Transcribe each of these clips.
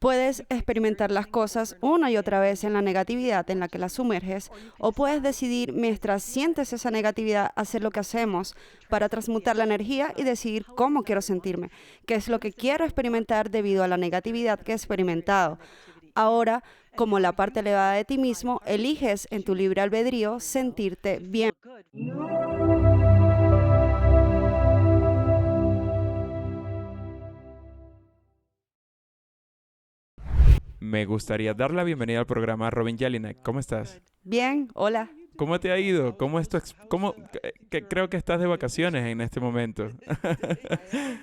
Puedes experimentar las cosas una y otra vez en la negatividad en la que las sumerges, o puedes decidir mientras sientes esa negatividad hacer lo que hacemos para transmutar la energía y decidir cómo quiero sentirme, qué es lo que quiero experimentar debido a la negatividad que he experimentado. Ahora, como la parte elevada de ti mismo, eliges en tu libre albedrío sentirte bien. Me gustaría dar la bienvenida al programa a Robin Jelinek. ¿Cómo estás? Bien, hola. ¿Cómo te ha ido? ¿Cómo es creo que estás de vacaciones en este momento?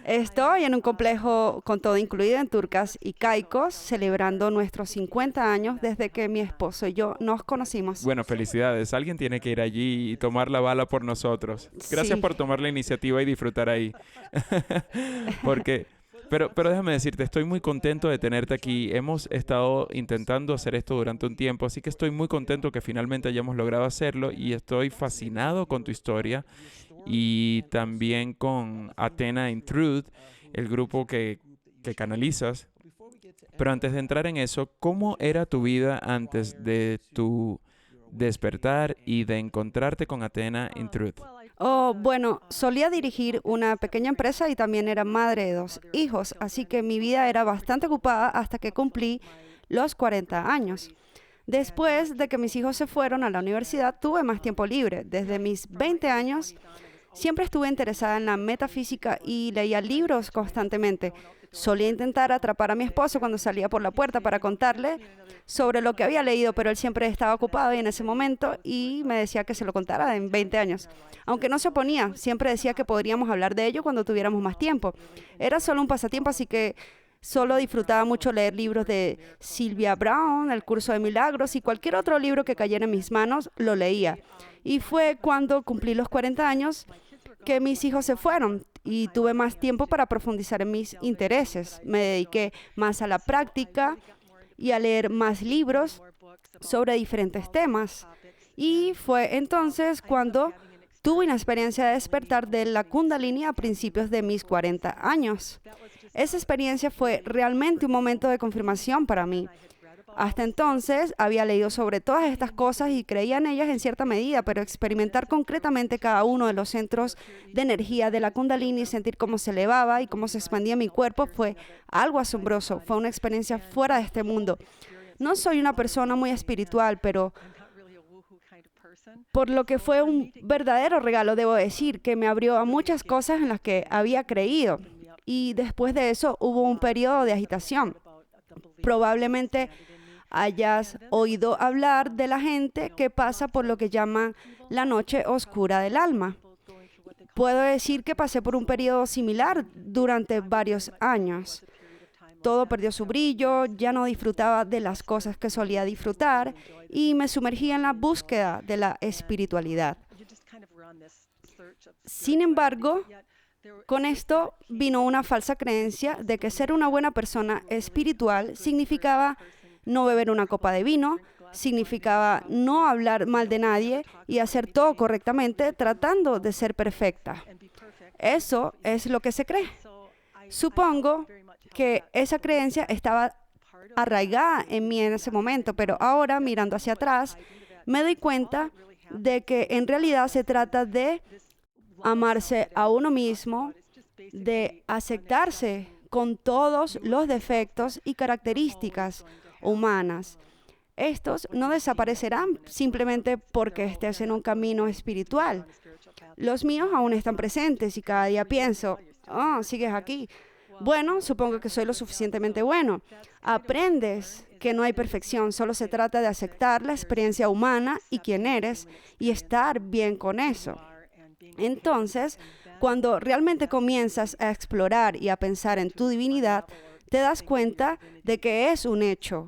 Estoy en un complejo con todo incluido en Turcas y Caicos, celebrando nuestros 50 años desde que mi esposo y yo nos conocimos. Bueno, felicidades. Alguien tiene que ir allí y tomar la bala por nosotros. Gracias Sí. por tomar la iniciativa y disfrutar ahí. Porque, pero déjame decirte, estoy muy contento de tenerte aquí. Hemos estado intentando hacer esto durante un tiempo, así que estoy muy contento que finalmente hayamos logrado hacerlo y estoy fascinado con tu historia y también con ATHENA in Truth, el grupo que canalizas. Pero antes de entrar en eso, ¿cómo era tu vida antes de tu despertar y de encontrarte con ATHENA in Truth? Oh, bueno, solía dirigir una pequeña empresa y también era madre de 2 hijos, así que mi vida era bastante ocupada hasta que cumplí los 40 años. Después de que mis hijos se fueron a la universidad, tuve más tiempo libre. Desde mis 20 años, siempre estuve interesada en la metafísica y leía libros constantemente. Solía intentar atrapar a mi esposo cuando salía por la puerta para contarle sobre lo que había leído, pero él siempre estaba ocupado y en ese momento y me decía que se lo contara en 20 años. Aunque no se oponía, siempre decía que podríamos hablar de ello cuando tuviéramos más tiempo. Era solo un pasatiempo, así que solo disfrutaba mucho leer libros de Sylvia Brown, El curso de milagros y cualquier otro libro que cayera en mis manos, lo leía. Y fue cuando cumplí los 40 años que mis hijos se fueron y tuve más tiempo para profundizar en mis intereses. Me dediqué más a la práctica y a leer más libros sobre diferentes temas. Y fue entonces cuando tuve una experiencia de despertar de la Kundalini a principios de mis 40 años. Esa experiencia fue realmente un momento de confirmación para mí. Hasta entonces había leído sobre todas estas cosas y creía en ellas en cierta medida, pero experimentar concretamente cada uno de los centros de energía de la Kundalini, sentir cómo se elevaba y cómo se expandía mi cuerpo fue algo asombroso. Fue una experiencia fuera de este mundo. No soy una persona muy espiritual, pero por lo que fue un verdadero regalo, debo decir, que me abrió a muchas cosas en las que había creído. Y después de eso hubo un periodo de agitación. Probablemente hayas oído hablar de la gente que pasa por lo que llaman la noche oscura del alma. Puedo decir que pasé por un periodo similar durante varios años. Todo perdió su brillo, ya no disfrutaba de las cosas que solía disfrutar y me sumergía en la búsqueda de la espiritualidad. Sin embargo, con esto vino una falsa creencia de que ser una buena persona espiritual significaba no beber una copa de vino, significaba no hablar mal de nadie y hacer todo correctamente tratando de ser perfecta. Eso es lo que se cree. Supongo que esa creencia estaba arraigada en mí en ese momento, pero ahora, mirando hacia atrás, me doy cuenta de que en realidad se trata de amarse a uno mismo, de aceptarse con todos los defectos y características humanas. Estos no desaparecerán simplemente porque estés en un camino espiritual. Los míos aún están presentes y cada día pienso, oh, sigues aquí. Bueno, supongo que soy lo suficientemente bueno. Aprendes que no hay perfección, solo se trata de aceptar la experiencia humana y quién eres y estar bien con eso. Entonces, cuando realmente comienzas a explorar y a pensar en tu divinidad, te das cuenta de que es un hecho.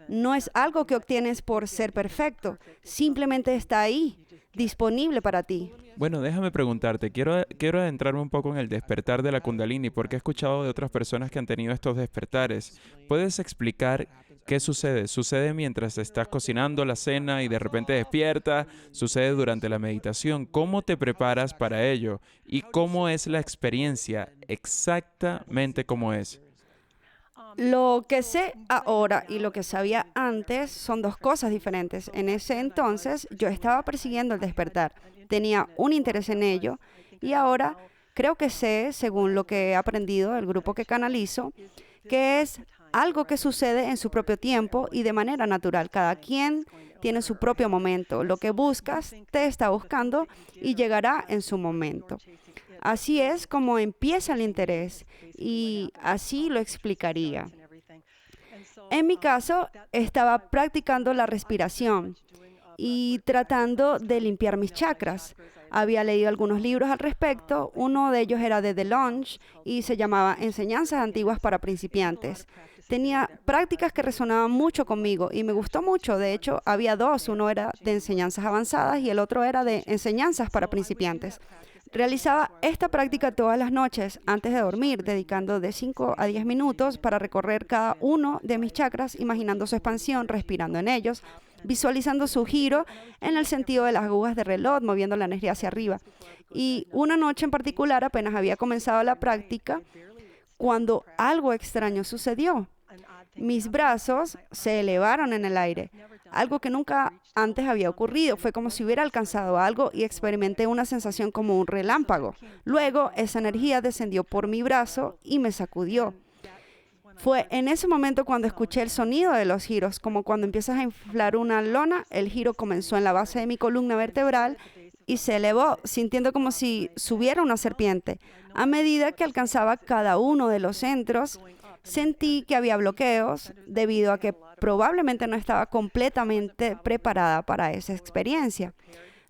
No es algo que obtienes por ser perfecto, simplemente está ahí, disponible para ti. Bueno, déjame preguntarte, quiero adentrarme un poco en el despertar de la Kundalini, porque he escuchado de otras personas que han tenido estos despertares. ¿Puedes explicar qué sucede? ¿Sucede mientras estás cocinando la cena y de repente despiertas? ¿Sucede durante la meditación? ¿Cómo te preparas para ello? ¿Y cómo es la experiencia? Exactamente cómo es. Lo que sé ahora y lo que sabía antes son dos cosas diferentes. En ese entonces yo estaba persiguiendo el despertar, tenía un interés en ello y ahora creo que sé, según lo que he aprendido del grupo que canalizo, que es algo que sucede en su propio tiempo y de manera natural. Cada quien tiene su propio momento. Lo que buscas te está buscando y llegará en su momento. Así es como empieza el interés y así lo explicaría. En mi caso, estaba practicando la respiración y tratando de limpiar mis chakras. Había leído algunos libros al respecto. Uno de ellos era de Enoc y se llamaba Enseñanzas antiguas para principiantes. Tenía prácticas que resonaban mucho conmigo y me gustó mucho. De hecho, había dos. Uno era de enseñanzas avanzadas y el otro era de enseñanzas para principiantes. Realizaba esta práctica todas las noches antes de dormir, dedicando de 5 a 10 minutos para recorrer cada uno de mis chakras, imaginando su expansión, respirando en ellos, visualizando su giro en el sentido de las agujas de reloj, moviendo la energía hacia arriba. Y una noche en particular, apenas había comenzado la práctica, cuando algo extraño sucedió. Mis brazos se elevaron en el aire, algo que nunca antes había ocurrido. Fue como si hubiera alcanzado algo y experimenté una sensación como un relámpago. Luego, esa energía descendió por mi brazo y me sacudió. Fue en ese momento cuando escuché el sonido de los giros, como cuando empiezas a inflar una lona. El giro comenzó en la base de mi columna vertebral y se elevó, sintiendo como si subiera una serpiente. A medida que alcanzaba cada uno de los centros, sentí que había bloqueos debido a que probablemente no estaba completamente preparada para esa experiencia.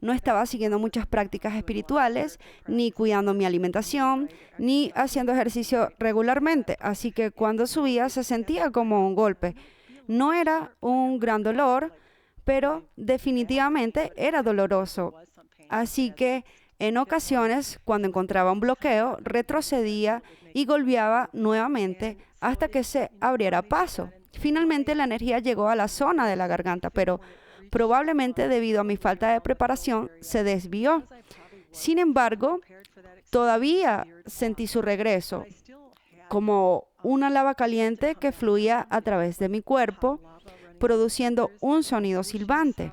No estaba siguiendo muchas prácticas espirituales, ni cuidando mi alimentación, ni haciendo ejercicio regularmente. Así que cuando subía se sentía como un golpe. No era un gran dolor, pero definitivamente era doloroso. Así que en ocasiones, cuando encontraba un bloqueo, retrocedía y golpeaba nuevamente hasta que se abriera paso. Finalmente la energía llegó a la zona de la garganta, pero probablemente debido a mi falta de preparación se desvió. Sin embargo, todavía sentí su regreso, como una lava caliente que fluía a través de mi cuerpo, produciendo un sonido silbante.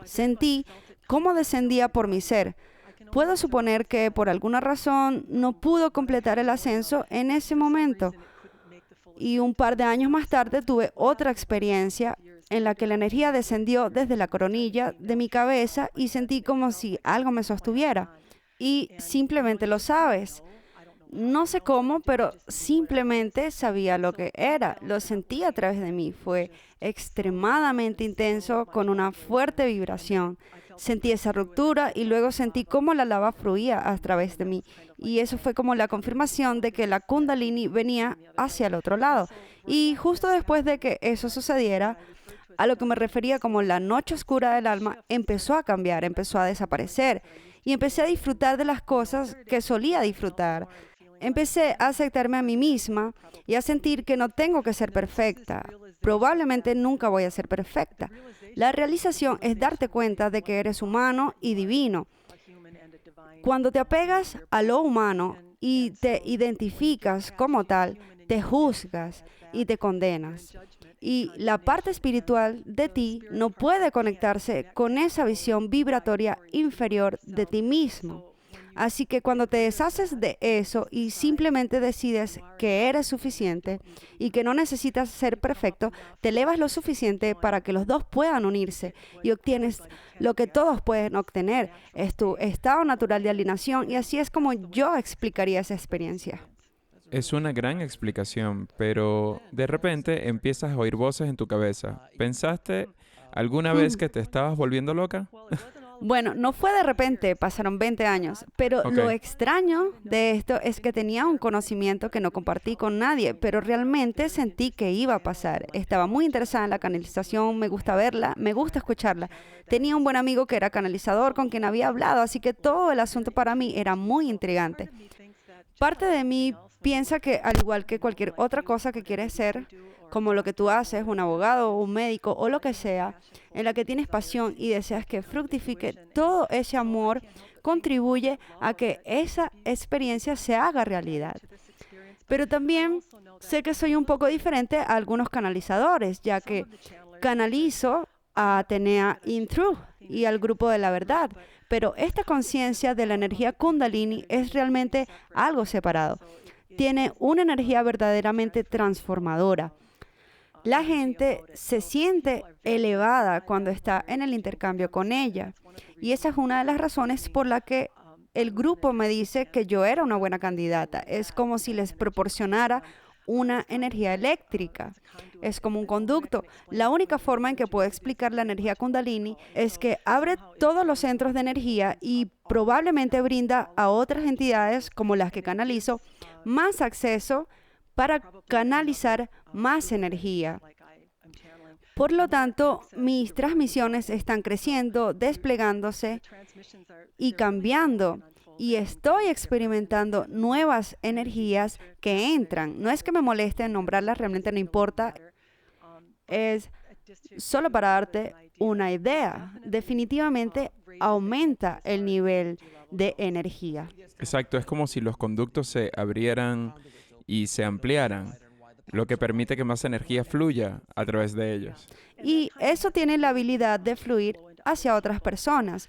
Sentí cómo descendía por mi ser. Puedo suponer que por alguna razón no pudo completar el ascenso en ese momento. Y un par de años más tarde tuve otra experiencia en la que la energía descendió desde la coronilla de mi cabeza y sentí como si algo me sostuviera. Y simplemente lo sabes. No sé cómo, pero simplemente sabía lo que era. Lo sentí a través de mí. Fue extremadamente intenso, con una fuerte vibración. Sentí esa ruptura y luego sentí cómo la lava fluía a través de mí. Y eso fue como la confirmación de que la Kundalini venía hacia el otro lado. Y justo después de que eso sucediera, a lo que me refería como la noche oscura del alma empezó a cambiar, empezó a desaparecer. Y empecé a disfrutar de las cosas que solía disfrutar. Empecé a aceptarme a mí misma y a sentir que no tengo que ser perfecta. Probablemente nunca voy a ser perfecta. La realización es darte cuenta de que eres humano y divino. Cuando te apegas a lo humano y te identificas como tal, te juzgas y te condenas. Y la parte espiritual de ti no puede conectarse con esa visión vibratoria inferior de ti mismo. Así que cuando te deshaces de eso y simplemente decides que eres suficiente y que no necesitas ser perfecto, te elevas lo suficiente para que los dos puedan unirse y obtienes lo que todos pueden obtener. Es tu estado natural de alineación y así es como yo explicaría esa experiencia. Es una gran explicación, pero de repente empiezas a oír voces en tu cabeza. ¿Pensaste alguna vez que te estabas volviendo loca? Bueno, no fue de repente, pasaron 20 años, pero lo extraño de esto es que tenía un conocimiento que no compartí con nadie, pero realmente sentí que iba a pasar. Estaba muy interesada en la canalización, me gusta verla, me gusta escucharla. Tenía un buen amigo que era canalizador con quien había hablado, así que todo el asunto para mí era muy intrigante. Parte de mí piensa que, al igual que cualquier otra cosa que quieres ser, como lo que tú haces, un abogado, un médico o lo que sea, en la que tienes pasión y deseas que fructifique, todo ese amor contribuye a que esa experiencia se haga realidad. Pero también sé que soy un poco diferente a algunos canalizadores, ya que canalizo a ATHENA in Truth y al grupo de la verdad. Pero esta conciencia de la energía Kundalini es realmente algo separado. Tiene una energía verdaderamente transformadora. La gente se siente elevada cuando está en el intercambio con ella. Y esa es una de las razones por la que el grupo me dice que yo era una buena candidata. Es como si les proporcionara una energía eléctrica. Es como un conducto. La única forma en que puedo explicar la energía Kundalini es que abre todos los centros de energía y probablemente brinda a otras entidades como las que canalizo más acceso para canalizar más energía. Por lo tanto, mis transmisiones están creciendo, desplegándose y cambiando. Y estoy experimentando nuevas energías que entran. No es que me moleste nombrarlas, realmente no importa. Es solo para darte una idea. Definitivamente aumenta el nivel de energía. Exacto, es como si los conductos se abrieran y se ampliaran, lo que permite que más energía fluya a través de ellos. Y eso tiene la habilidad de fluir hacia otras personas.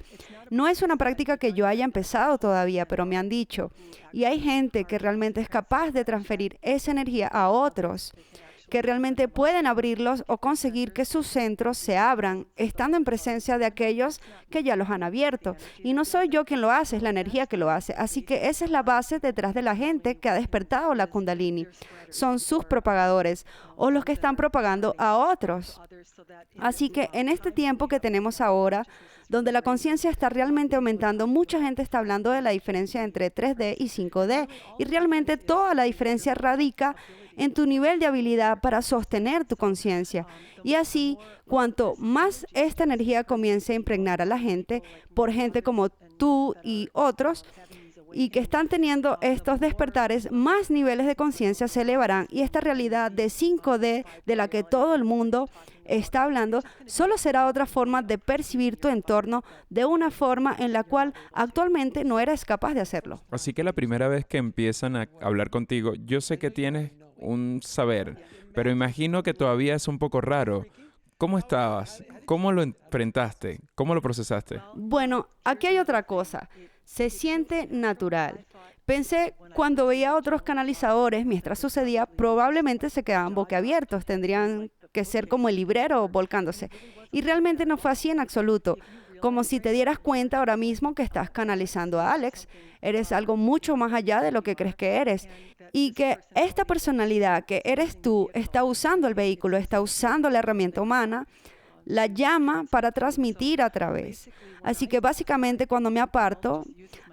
No es una práctica que yo haya empezado todavía, pero me han dicho. Y hay gente que realmente es capaz de transferir esa energía a otros, que realmente pueden abrirlos o conseguir que sus centros se abran, estando en presencia de aquellos que ya los han abierto. Y no soy yo quien lo hace, es la energía que lo hace. Así que esa es la base detrás de la gente que ha despertado la Kundalini. Son sus propagadores o los que están propagando a otros. Así que en este tiempo que tenemos ahora, donde la conciencia está realmente aumentando, mucha gente está hablando de la diferencia entre 3D y 5D. Y realmente toda la diferencia radica en tu nivel de habilidad para sostener tu conciencia. Y así, cuanto más esta energía comience a impregnar a la gente, por gente como tú y otros, y que están teniendo estos despertares, más niveles de conciencia se elevarán. Y esta realidad de 5D de la que todo el mundo está hablando, solo será otra forma de percibir tu entorno de una forma en la cual actualmente no eres capaz de hacerlo. Así que la primera vez que empiezan a hablar contigo, yo sé que tienes un saber, pero imagino que todavía es un poco raro. ¿Cómo estabas? ¿Cómo lo enfrentaste? ¿Cómo lo procesaste? Bueno, aquí hay otra cosa. Se siente natural. Pensé, cuando veía a otros canalizadores, mientras sucedía, probablemente se quedaban boquiabiertos. Tendrían que ser como el librero volcándose. Y realmente no fue así en absoluto. Como si te dieras cuenta ahora mismo que estás canalizando a Alex. Eres algo mucho más allá de lo que crees que eres. Y que esta personalidad que eres tú está usando el vehículo, está usando la herramienta humana, la llama para transmitir a través. Así que básicamente cuando me aparto,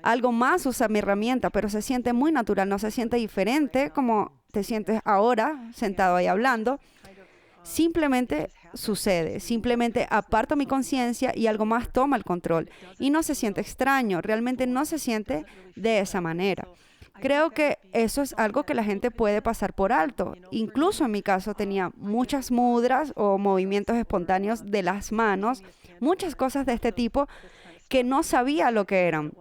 algo más usa mi herramienta, pero se siente muy natural, no se siente diferente como te sientes ahora, sentado ahí hablando. Simplemente sucede, simplemente aparto mi conciencia y algo más toma el control. Y no se siente extraño, realmente no se siente de esa manera. Creo que eso es algo que la gente puede pasar por alto. Incluso en mi caso tenía muchas mudras o movimientos espontáneos de las manos, muchas cosas de este tipo que no sabía lo que eran.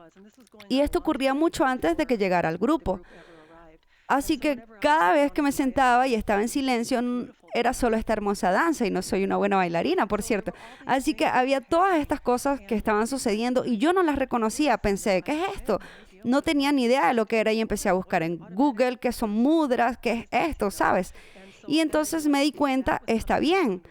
Y esto ocurría mucho antes de que llegara al grupo. Así que cada vez que me sentaba y estaba en silencio, era solo esta hermosa danza y no soy una buena bailarina, por cierto. Así que había todas estas cosas que estaban sucediendo y yo no las reconocía. Pensé, ¿qué es esto? No tenía ni idea de lo que era y empecé a buscar en Google qué son mudras, qué es esto, ¿sabes? Y entonces me di cuenta, está bien,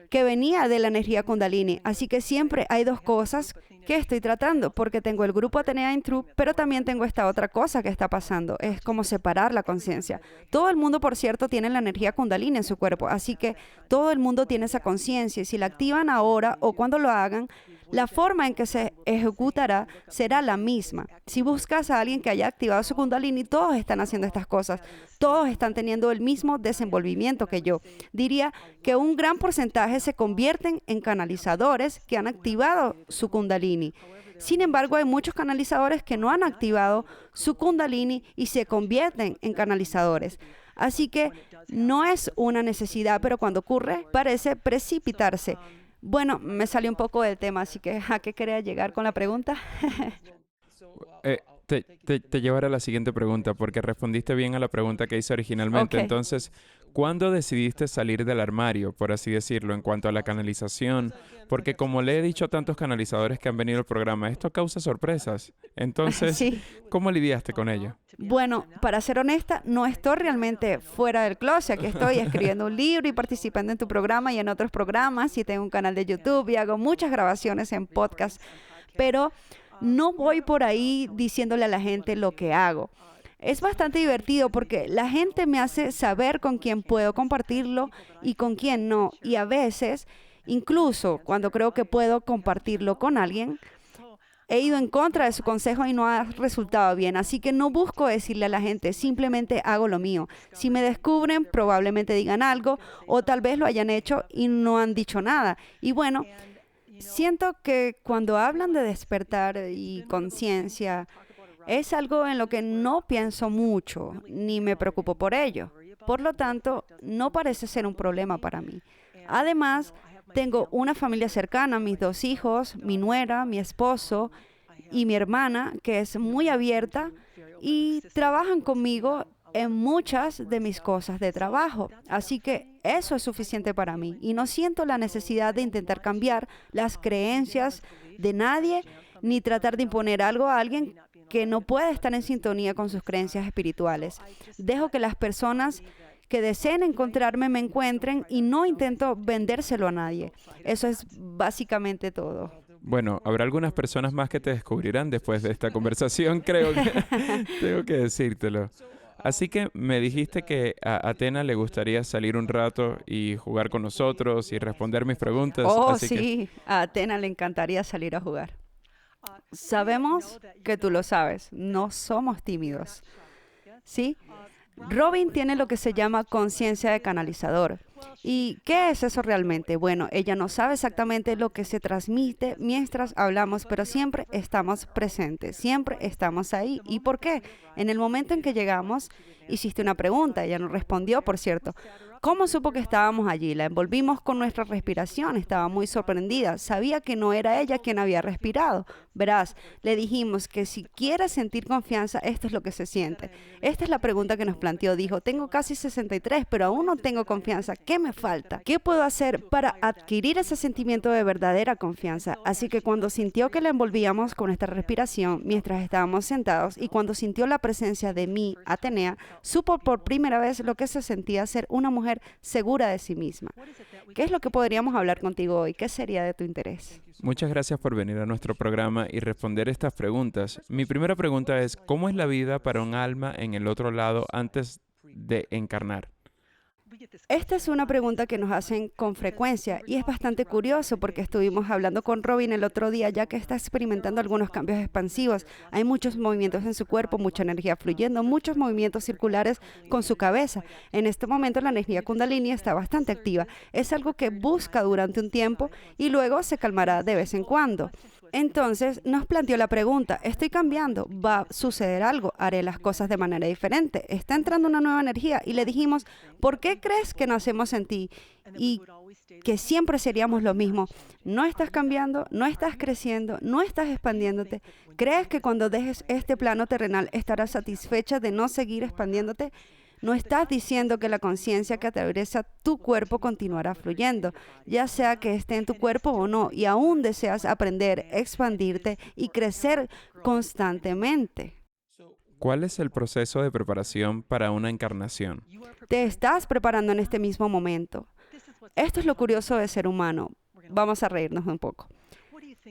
que venía de la energía Kundalini. Así que siempre hay dos cosas que estoy tratando, porque tengo el grupo ATHENA in Truth, pero también tengo esta otra cosa que está pasando. Es como separar la conciencia. Todo el mundo, por cierto, tiene la energía Kundalini en su cuerpo, así que todo el mundo tiene esa conciencia y si la activan ahora o cuando lo hagan, la forma en que se ejecutará será la misma. Si buscas a alguien que haya activado su Kundalini, todos están haciendo estas cosas. Todos están teniendo el mismo desenvolvimiento que yo. Diría que un gran porcentaje se convierten en canalizadores que han activado su Kundalini. Sin embargo, hay muchos canalizadores que no han activado su Kundalini y se convierten en canalizadores. Así que no es una necesidad, pero cuando ocurre, parece precipitarse. Bueno, me salió un poco del tema, así que ¿a qué quería llegar con la pregunta? Te llevaré a la siguiente pregunta, porque respondiste bien a la pregunta que hice originalmente. Ok. Entonces, ¿cuándo decidiste salir del armario, por así decirlo, en cuanto a la canalización? Porque como le he dicho a tantos canalizadores que han venido al programa, esto causa sorpresas. Entonces, Sí. ¿cómo lidiaste con ello? Bueno, para ser honesta, no estoy realmente fuera del closet. Aquí estoy escribiendo un libro y participando en tu programa y en otros programas. Y tengo un canal de YouTube y hago muchas grabaciones en podcast. Pero no voy por ahí diciéndole a la gente lo que hago. Es bastante divertido porque la gente me hace saber con quién puedo compartirlo y con quién no. Y a veces, incluso cuando creo que puedo compartirlo con alguien, he ido en contra de su consejo y no ha resultado bien. Así que no busco decirle a la gente, simplemente hago lo mío. Si me descubren, probablemente digan algo o tal vez lo hayan hecho y no han dicho nada. Y bueno, siento que cuando hablan de despertar y conciencia, es algo en lo que no pienso mucho, ni me preocupo por ello. Por lo tanto, no parece ser un problema para mí. Además, tengo una familia cercana, mis 2 hijos, mi nuera, mi esposo y mi hermana, que es muy abierta y trabajan conmigo en muchas de mis cosas de trabajo. Así que eso es suficiente para mí y no siento la necesidad de intentar cambiar las creencias de nadie ni tratar de imponer algo a alguien que no puede estar en sintonía con sus creencias espirituales. Dejo que las personas que deseen encontrarme me encuentren y no intento vendérselo a nadie. Eso es básicamente todo. Bueno, habrá algunas personas más que te descubrirán después de esta conversación, creo que tengo que decírtelo. Así que me dijiste que a Athena le gustaría salir un rato y jugar con nosotros y responder mis preguntas, Oh, así que sí, a Athena le encantaría salir a jugar. Sabemos que tú lo sabes, no somos tímidos, ¿sí? Robin tiene lo que se llama conciencia de canalizador. ¿Y qué es eso realmente? Bueno, ella no sabe exactamente lo que se transmite mientras hablamos, pero siempre estamos presentes, siempre estamos ahí. ¿Y por qué? En el momento en que llegamos, hiciste una pregunta, ella no respondió, por cierto. ¿Cómo supo que estábamos allí? La envolvimos con nuestra respiración, estaba muy sorprendida, sabía que no era ella quien había respirado. Verás, le dijimos que si quieres sentir confianza, esto es lo que se siente. Esta es la pregunta que nos planteó. Dijo, tengo casi 63, pero aún no tengo confianza. ¿Qué me falta? ¿Qué puedo hacer para adquirir ese sentimiento de verdadera confianza? Así que cuando sintió que la envolvíamos con nuestra respiración mientras estábamos sentados y cuando sintió la presencia de mí, Atenea, supo por primera vez lo que se sentía ser una mujer segura de sí misma. ¿Qué es lo que podríamos hablar contigo hoy? ¿Qué sería de tu interés? muchas gracias por venir a nuestro programa y responder estas preguntas. Mi primera pregunta es, ¿cómo es la vida para un alma en el otro lado antes de encarnar? Esta es una pregunta que nos hacen con frecuencia y es bastante curioso porque estuvimos hablando con Robin el otro día ya que está experimentando algunos cambios expansivos. Hay muchos movimientos en su cuerpo, mucha energía fluyendo, muchos movimientos circulares con su cabeza. En este momento la energía Kundalini está bastante activa. Es algo que busca durante un tiempo y luego se calmará de vez en cuando. Entonces nos planteó la pregunta, estoy cambiando, va a suceder algo, haré las cosas de manera diferente, está entrando una nueva energía y le dijimos, ¿por qué crees que nacemos en ti y que siempre seríamos lo mismo? No estás cambiando, no estás creciendo, no estás expandiéndote. ¿Crees que cuando dejes este plano terrenal estarás satisfecha de no seguir expandiéndote? No estás diciendo que la conciencia que atraviesa tu cuerpo continuará fluyendo, ya sea que esté en tu cuerpo o no, y aún deseas aprender, expandirte y crecer constantemente. ¿Cuál es el proceso de preparación para una encarnación? Te estás preparando en este mismo momento. Esto es lo curioso de ser humano. Vamos a reírnos un poco.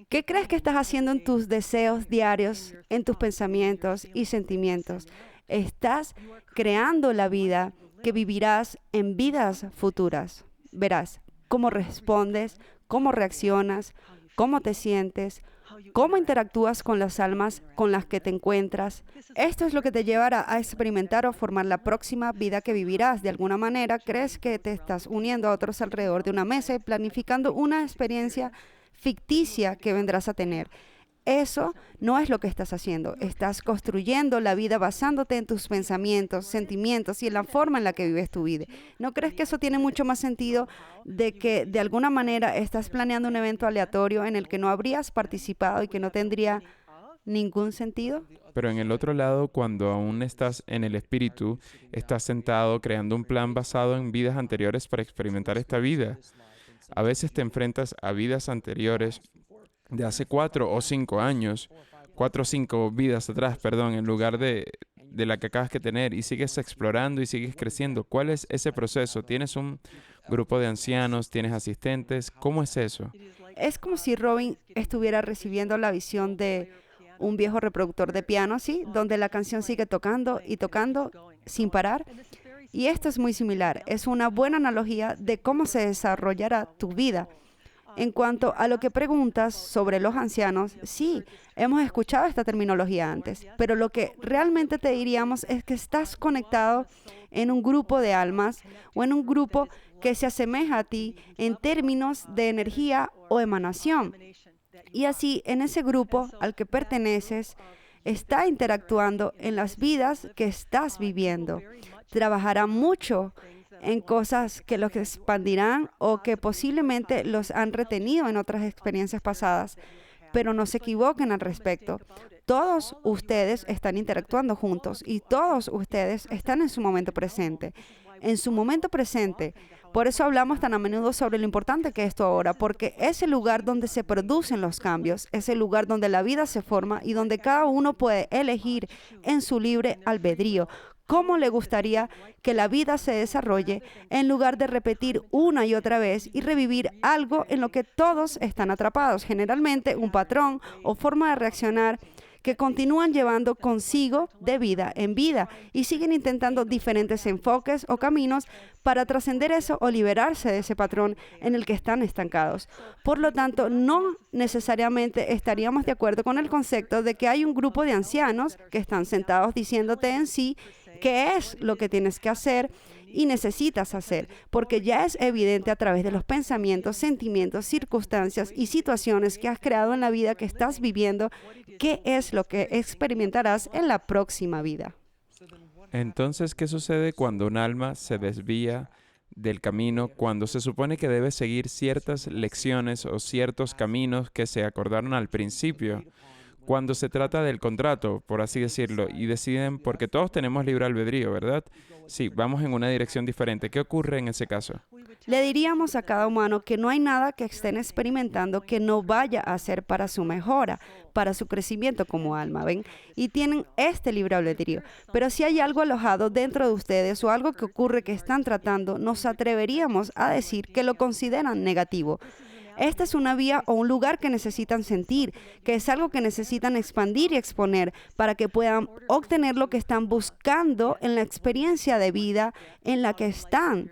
¿Qué crees que estás haciendo en tus deseos diarios, en tus pensamientos y sentimientos? Estás creando la vida que vivirás en vidas futuras. Verás cómo respondes, cómo reaccionas, cómo te sientes, cómo interactúas con las almas con las que te encuentras. Esto es lo que te llevará a experimentar o formar la próxima vida que vivirás. De alguna manera, crees que te estás uniendo a otros alrededor de una mesa y planificando una experiencia ficticia que vendrás a tener. Eso no es lo que estás haciendo. Estás construyendo la vida basándote en tus pensamientos, sentimientos y en la forma en la que vives tu vida. ¿No crees que eso tiene mucho más sentido de que de alguna manera estás planeando un evento aleatorio en el que no habrías participado y que no tendría ningún sentido. Pero en el otro lado, cuando aún estás en el espíritu, estás sentado creando un plan basado en vidas anteriores para experimentar esta vida. A veces te enfrentas a vidas anteriores de hace 4 o 5 años, 4 o 5 vidas atrás, perdón, en lugar de la que acabas de tener, y sigues explorando y sigues creciendo. ¿Cuál es ese proceso? ¿Tienes un grupo de ancianos? ¿Tienes asistentes? ¿Cómo es eso? Es como si Robin estuviera recibiendo la visión de un viejo reproductor de piano, ¿sí? Donde la canción sigue tocando y tocando sin parar. Y esto es muy similar. Es una buena analogía de cómo se desarrollará tu vida. En cuanto a lo que preguntas sobre los ancianos, sí, hemos escuchado esta terminología antes, pero lo que realmente te diríamos es que estás conectado en un grupo de almas o en un grupo que se asemeja a ti en términos de energía o emanación. Y así, en ese grupo al que perteneces, está interactuando en las vidas que estás viviendo. Trabajará mucho en cosas que los expandirán o que posiblemente los han retenido en otras experiencias pasadas, pero no se equivoquen al respecto. Todos ustedes están interactuando juntos y todos ustedes están en su momento presente. En su momento presente. Por eso hablamos tan a menudo sobre lo importante que es esto ahora, porque es el lugar donde se producen los cambios, es el lugar donde la vida se forma y donde cada uno puede elegir en su libre albedrío cómo le gustaría que la vida se desarrolle en lugar de repetir una y otra vez y revivir algo en lo que todos están atrapados, generalmente un patrón o forma de reaccionar que continúan llevando consigo de vida en vida y siguen intentando diferentes enfoques o caminos para trascender eso o liberarse de ese patrón en el que están estancados. Por lo tanto, no necesariamente estaríamos de acuerdo con el concepto de que hay un grupo de ancianos que están sentados diciéndote en sí qué es lo que tienes que hacer y necesitas hacer, porque ya es evidente a través de los pensamientos, sentimientos, circunstancias y situaciones que has creado en la vida que estás viviendo, qué es lo que experimentarás en la próxima vida. Entonces, ¿qué sucede cuando un alma se desvía del camino, cuando se supone que debe seguir ciertas lecciones o ciertos caminos que se acordaron al principio? Cuando se trata del contrato, por así decirlo, y deciden, porque todos tenemos libre albedrío, ¿verdad? Sí, vamos en una dirección diferente. ¿Qué ocurre en ese caso? Le diríamos a cada humano que no hay nada que estén experimentando que no vaya a ser para su mejora, para su crecimiento como alma, ¿ven? Y tienen este libre albedrío. Pero si hay algo alojado dentro de ustedes o algo que ocurre que están tratando, nos atreveríamos a decir que lo consideran negativo. Esta es una vía o un lugar que necesitan sentir, que es algo que necesitan expandir y exponer para que puedan obtener lo que están buscando en la experiencia de vida en la que están.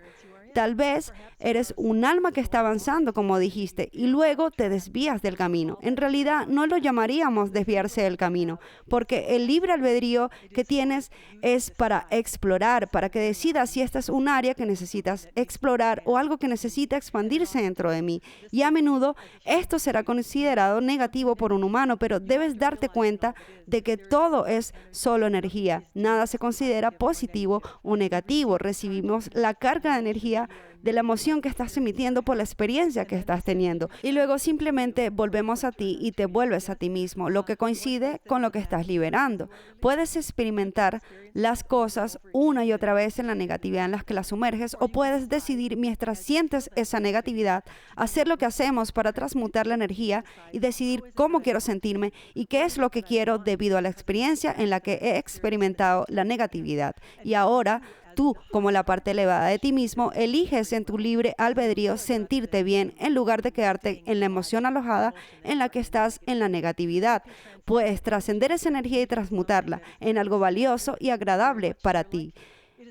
Tal vez eres un alma que está avanzando, como dijiste, y luego te desvías del camino. En realidad, no lo llamaríamos desviarse del camino, porque el libre albedrío que tienes es para explorar, para que decidas si esta es un área que necesitas explorar o algo que necesita expandirse dentro de mí. Y a menudo esto será considerado negativo por un humano, pero debes darte cuenta de que todo es solo energía. Nada se considera positivo o negativo. Recibimos la carga de energía de la emoción que estás emitiendo por la experiencia que estás teniendo. Y luego simplemente volvemos a ti y te vuelves a ti mismo, lo que coincide con lo que estás liberando. Puedes experimentar las cosas una y otra vez en la negatividad en las que las sumerges, o puedes decidir mientras sientes esa negatividad, hacer lo que hacemos para transmutar la energía y decidir cómo quiero sentirme y qué es lo que quiero debido a la experiencia en la que he experimentado la negatividad. Y ahora, tú, como la parte elevada de ti mismo, eliges en tu libre albedrío sentirte bien en lugar de quedarte en la emoción alojada en la que estás en la negatividad. Puedes trascender esa energía y transmutarla en algo valioso y agradable para ti.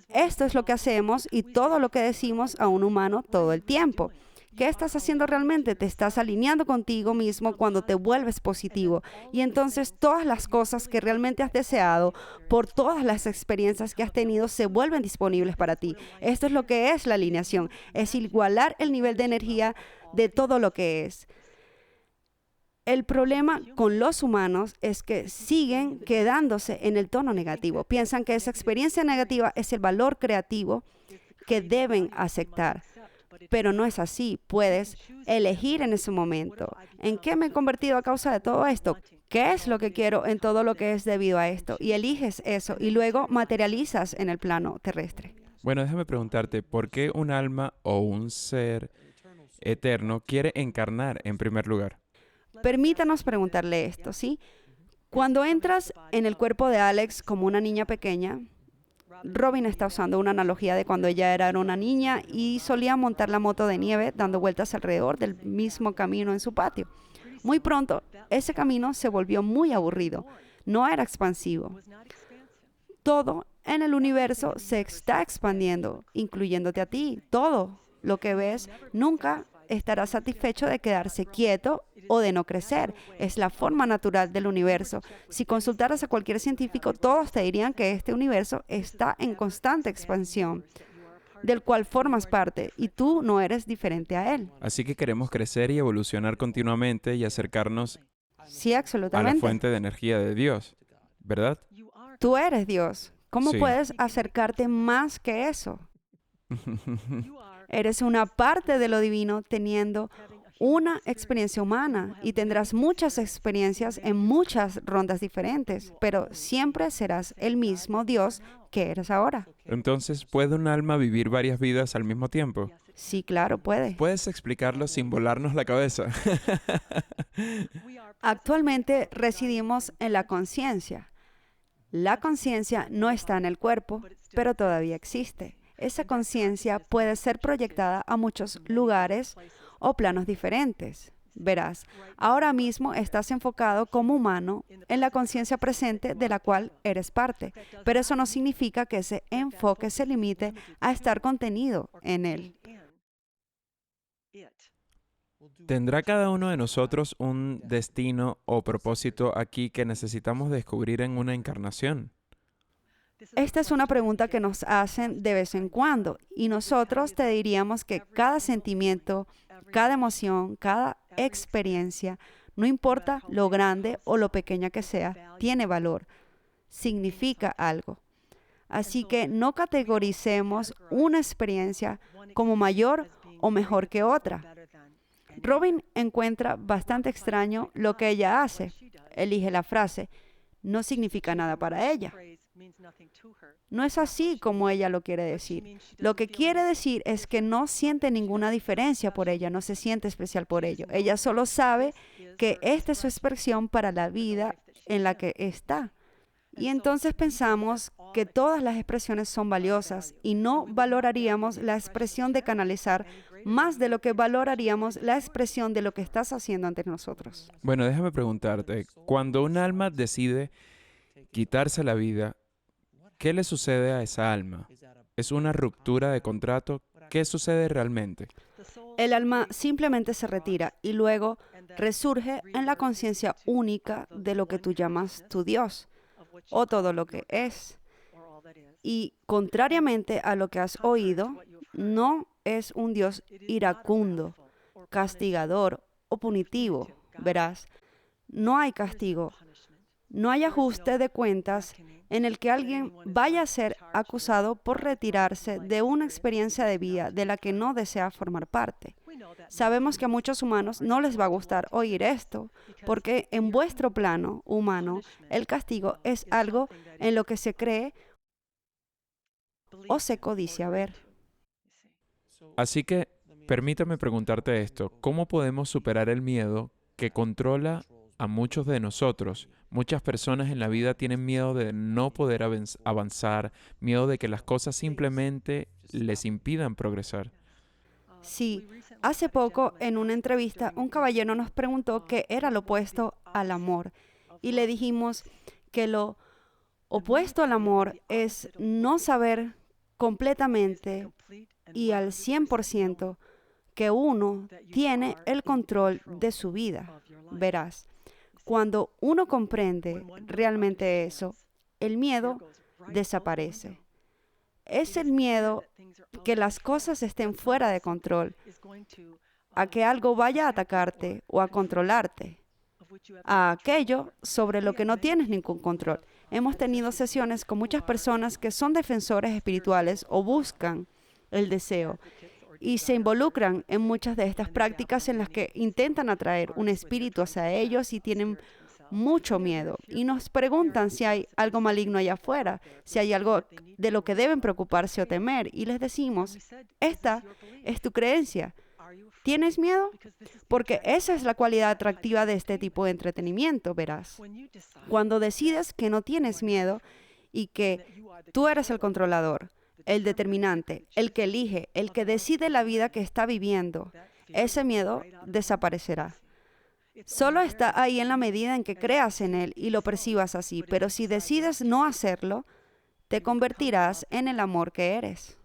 Esto es lo que hacemos y todo lo que decimos a un humano todo el tiempo. ¿Qué estás haciendo realmente? Te estás alineando contigo mismo cuando te vuelves positivo. Y entonces todas las cosas que realmente has deseado, por todas las experiencias que has tenido, se vuelven disponibles para ti. Esto es lo que es la alineación. Es igualar el nivel de energía de todo lo que es. El problema con los humanos es que siguen quedándose en el tono negativo. Piensan que esa experiencia negativa es el valor creativo que deben aceptar. Pero no es así. Puedes elegir en ese momento. ¿En qué me he convertido a causa de todo esto? ¿Qué es lo que quiero en todo lo que es debido a esto? Y eliges eso y luego materializas en el plano terrestre. Bueno, déjame preguntarte, ¿por qué un alma o un ser eterno quiere encarnar en primer lugar? Permítanos preguntarle esto, ¿sí? Cuando entras en el cuerpo de Alex como una niña pequeña, Robin está usando una analogía de cuando ella era una niña y solía montar la moto de nieve dando vueltas alrededor del mismo camino en su patio. Muy pronto, ese camino se volvió muy aburrido. No era expansivo. Todo en el universo se está expandiendo, incluyéndote a ti. Todo lo que ves nunca estará satisfecho de quedarse quieto o de no crecer. Es la forma natural del universo. Si consultaras a cualquier científico, todos te dirían que este universo está en constante expansión, del cual formas parte, y tú no eres diferente a él. Así que queremos crecer y evolucionar continuamente y acercarnos Sí, a la absolutamente. fuente de energía de Dios, ¿verdad? Tú eres Dios. ¿Cómo Sí. puedes acercarte más que eso? Eres una parte de lo divino teniendo una experiencia humana y tendrás muchas experiencias en muchas rondas diferentes, pero siempre serás el mismo Dios que eres ahora. Entonces, ¿puede un alma vivir varias vidas al mismo tiempo? Sí, claro, puede. ¿Puedes explicarlo sin volarnos la cabeza? Actualmente residimos en la conciencia. La conciencia no está en el cuerpo, pero todavía existe. Esa conciencia puede ser proyectada a muchos lugares o planos diferentes. Verás, ahora mismo estás enfocado como humano en la conciencia presente de la cual eres parte, pero eso no significa que ese enfoque se limite a estar contenido en él. ¿Tendrá cada uno de nosotros un destino o propósito aquí que necesitamos descubrir en una encarnación? Esta es una pregunta que nos hacen de vez en cuando y nosotros te diríamos que cada sentimiento, cada emoción, cada experiencia, no importa lo grande o lo pequeña que sea, tiene valor, significa algo. Así que no categoricemos una experiencia como mayor o mejor que otra. Robin encuentra bastante extraño lo que ella hace. Elige la frase, no significa nada para ella. No es así como ella lo quiere decir. Lo que quiere decir es que no siente ninguna diferencia por ella, no se siente especial por ello. Ella solo sabe que esta es su expresión para la vida en la que está. Y entonces pensamos que todas las expresiones son valiosas y no valoraríamos la expresión de canalizar más de lo que valoraríamos la expresión de lo que estás haciendo ante nosotros. Bueno, déjame preguntarte, cuando un alma decide quitarse la vida, ¿qué le sucede a esa alma? ¿Es una ruptura de contrato? ¿Qué sucede realmente? El alma simplemente se retira y luego resurge en la conciencia única de lo que tú llamas tu Dios o todo lo que es. Y contrariamente a lo que has oído, no es un Dios iracundo, castigador o punitivo. Verás, no hay castigo, no hay ajuste de cuentas en el que alguien vaya a ser acusado por retirarse de una experiencia de vida de la que no desea formar parte. Sabemos que a muchos humanos no les va a gustar oír esto, porque en vuestro plano humano el castigo es algo en lo que se cree o se codicia ver. Así que, permítame preguntarte esto, ¿cómo podemos superar el miedo que controla a muchos de nosotros? Muchas personas en la vida tienen miedo de no poder avanzar, miedo de que las cosas simplemente les impidan progresar. Sí, hace poco en una entrevista un caballero nos preguntó qué era lo opuesto al amor y le dijimos que lo opuesto al amor es no saber completamente y al 100% que uno tiene el control de su vida. Verás, cuando uno comprende realmente eso, el miedo desaparece. Es el miedo que las cosas estén fuera de control, a que algo vaya a atacarte o a controlarte, a aquello sobre lo que no tienes ningún control. Hemos tenido sesiones con muchas personas que son defensores espirituales o buscan el deseo y se involucran en muchas de estas prácticas en las que intentan atraer un espíritu hacia ellos y tienen mucho miedo. Y nos preguntan si hay algo maligno allá afuera, si hay algo de lo que deben preocuparse o temer. Y les decimos, esta es tu creencia. ¿Tienes miedo? Porque esa es la cualidad atractiva de este tipo de entretenimiento, verás. Cuando decides que no tienes miedo y que tú eres el controlador, el determinante, el que elige, el que decide la vida que está viviendo, ese miedo desaparecerá. Solo está ahí en la medida en que creas en él y lo percibas así, pero si decides no hacerlo, te convertirás en el amor que eres.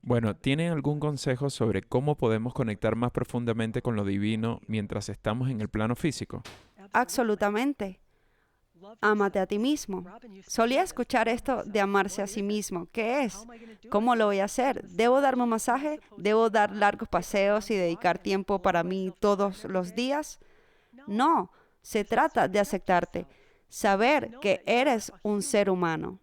Bueno, ¿tienen algún consejo sobre cómo podemos conectar más profundamente con lo divino mientras estamos en el plano físico? Absolutamente. Ámate a ti mismo. Solía escuchar esto de amarse a sí mismo. ¿Qué es? ¿Cómo lo voy a hacer? ¿Debo darme un masaje? ¿Debo dar largos paseos y dedicar tiempo para mí todos los días? No, se trata de aceptarte, saber que eres un ser humano.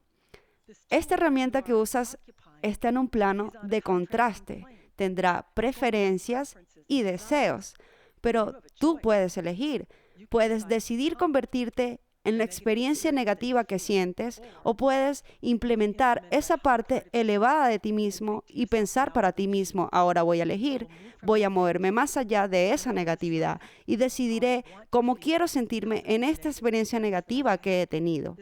Esta herramienta que usas está en un plano de contraste. Tendrá preferencias y deseos, pero tú puedes elegir. Puedes decidir convertirte en la experiencia negativa que sientes o puedes implementar esa parte elevada de ti mismo y pensar para ti mismo, ahora voy a elegir, voy a moverme más allá de esa negatividad y decidiré cómo quiero sentirme en esta experiencia negativa que he tenido.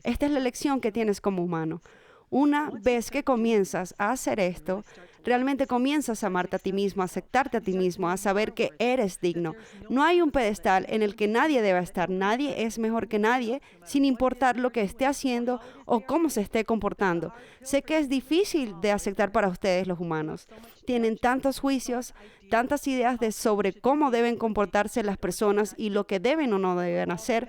Esta es la elección que tienes como humano. Una vez que comienzas a hacer esto, realmente comienzas a amarte a ti mismo, a aceptarte a ti mismo, a saber que eres digno. No hay un pedestal en el que nadie deba estar. Nadie es mejor que nadie, sin importar lo que esté haciendo o cómo se esté comportando. Sé que es difícil de aceptar para ustedes los humanos. Tienen tantos juicios, tantas ideas sobre cómo deben comportarse las personas y lo que deben o no deben hacer,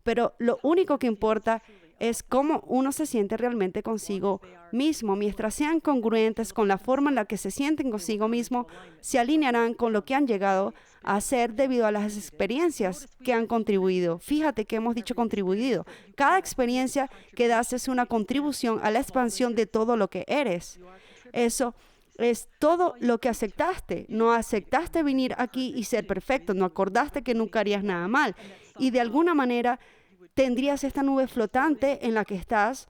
pero lo único que importa es cómo uno se siente realmente consigo mismo. Mientras sean congruentes con la forma en la que se sienten consigo mismo, se alinearán con lo que han llegado a hacer debido a las experiencias que han contribuido. Fíjate que hemos dicho contribuido. Cada experiencia que das es una contribución a la expansión de todo lo que eres. Eso es todo lo que aceptaste. No aceptaste venir aquí y ser perfecto. No acordaste que nunca harías nada mal. Y de alguna manera tendrías esta nube flotante en la que estás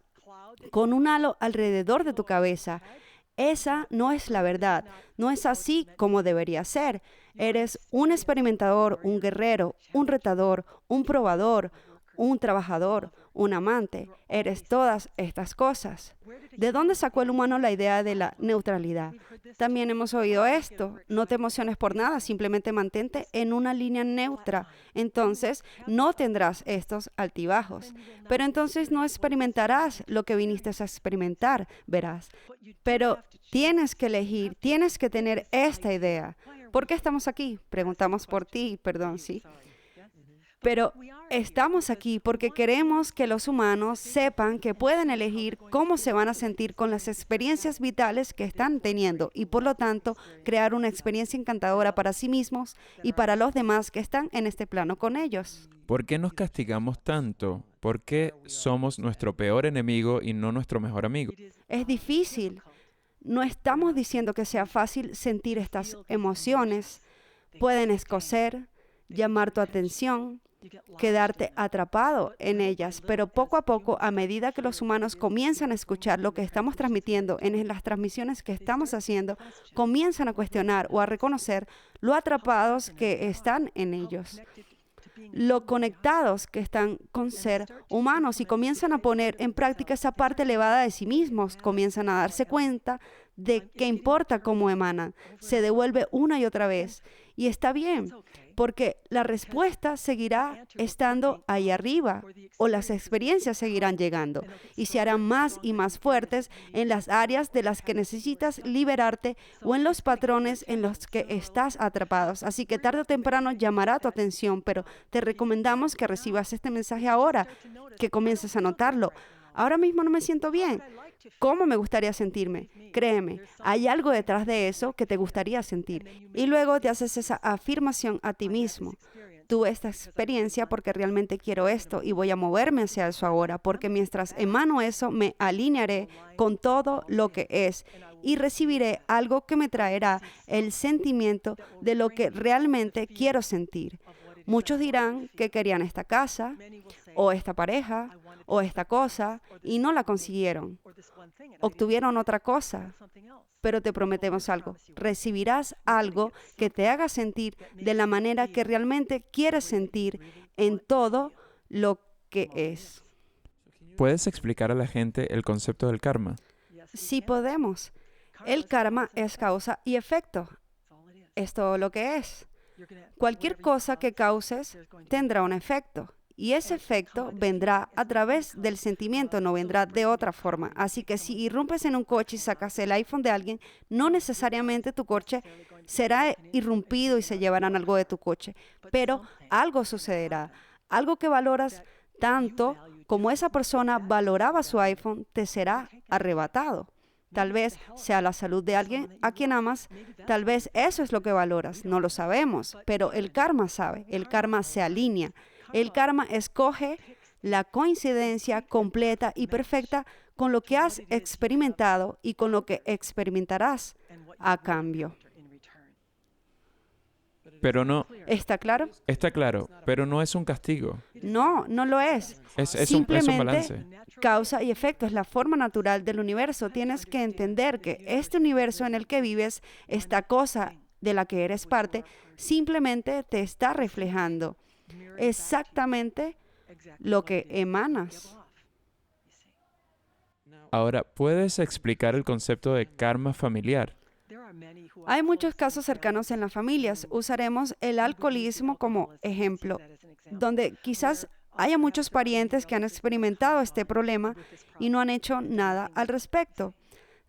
con un halo alrededor de tu cabeza. Esa no es la verdad. No es así como debería ser. Eres un experimentador, un guerrero, un retador, un probador, un trabajador, un amante. Eres todas estas cosas. ¿De dónde sacó el humano la idea de la neutralidad? También hemos oído esto. No te emociones por nada, simplemente mantente en una línea neutra. Entonces, no tendrás estos altibajos. Pero entonces no experimentarás lo que viniste a experimentar, verás. Pero tienes que elegir, tienes que tener esta idea. ¿Por qué estamos aquí? Preguntamos por ti, perdón, sí. Pero estamos aquí porque queremos que los humanos sepan que pueden elegir cómo se van a sentir con las experiencias vitales que están teniendo y por lo tanto crear una experiencia encantadora para sí mismos y para los demás que están en este plano con ellos. ¿Por qué nos castigamos tanto? ¿Por qué somos nuestro peor enemigo y no nuestro mejor amigo? Es difícil. No estamos diciendo que sea fácil sentir estas emociones. Pueden escocer, llamar tu atención, quedarte atrapado en ellas, pero poco a poco, a medida que los humanos comienzan a escuchar lo que estamos transmitiendo en las transmisiones que estamos haciendo, comienzan a cuestionar o a reconocer lo atrapados que están en ellos, lo conectados que están con ser humanos y comienzan a poner en práctica esa parte elevada de sí mismos, comienzan a darse cuenta de qué importa cómo emanan, se devuelve una y otra vez. Y está bien, porque la respuesta seguirá estando ahí arriba o las experiencias seguirán llegando y se harán más y más fuertes en las áreas de las que necesitas liberarte o en los patrones en los que estás atrapados. Así que tarde o temprano llamará tu atención, pero te recomendamos que recibas este mensaje ahora, que comiences a notarlo. Ahora mismo no me siento bien. ¿Cómo me gustaría sentirme? Créeme, hay algo detrás de eso que te gustaría sentir. Y luego te haces esa afirmación a ti mismo. tuve esta experiencia porque realmente quiero esto y voy a moverme hacia eso ahora, porque mientras emano eso, me alinearé con todo lo que es y recibiré algo que me traerá el sentimiento de lo que realmente quiero sentir. Muchos dirán que querían esta casa, o esta pareja, o esta cosa, y no la consiguieron. Obtuvieron otra cosa, pero te prometemos algo. Recibirás algo que te haga sentir de la manera que realmente quieres sentir en todo lo que es. ¿Puedes explicar a la gente el concepto del karma? Sí podemos. El karma es causa y efecto. Es todo lo que es. Cualquier cosa que causes tendrá un efecto. Y ese efecto vendrá a través del sentimiento, no vendrá de otra forma. Así que si irrumpes en un coche y sacas el iPhone de alguien, no necesariamente tu coche será irrumpido y se llevarán algo de tu coche, pero algo sucederá. Algo que valoras tanto como esa persona valoraba su iPhone, te será arrebatado. Tal vez sea la salud de alguien a quien amas, tal vez eso es lo que valoras, no lo sabemos, pero el karma sabe, el karma se alinea. El karma escoge la coincidencia completa y perfecta con lo que has experimentado y con lo que experimentarás a cambio. Pero no, ¿Está claro? está claro, pero no es un castigo. No, no lo es. Es un Simplemente balance. causa y efecto es la forma natural del universo. Tienes que entender que este universo en el que vives, esta cosa de la que eres parte, simplemente te está reflejando exactamente lo que emanas. Ahora, ¿puedes explicar el concepto de karma familiar? Hay muchos casos cercanos en las familias. Usaremos el alcoholismo como ejemplo, donde quizás haya muchos parientes que han experimentado este problema y no han hecho nada al respecto.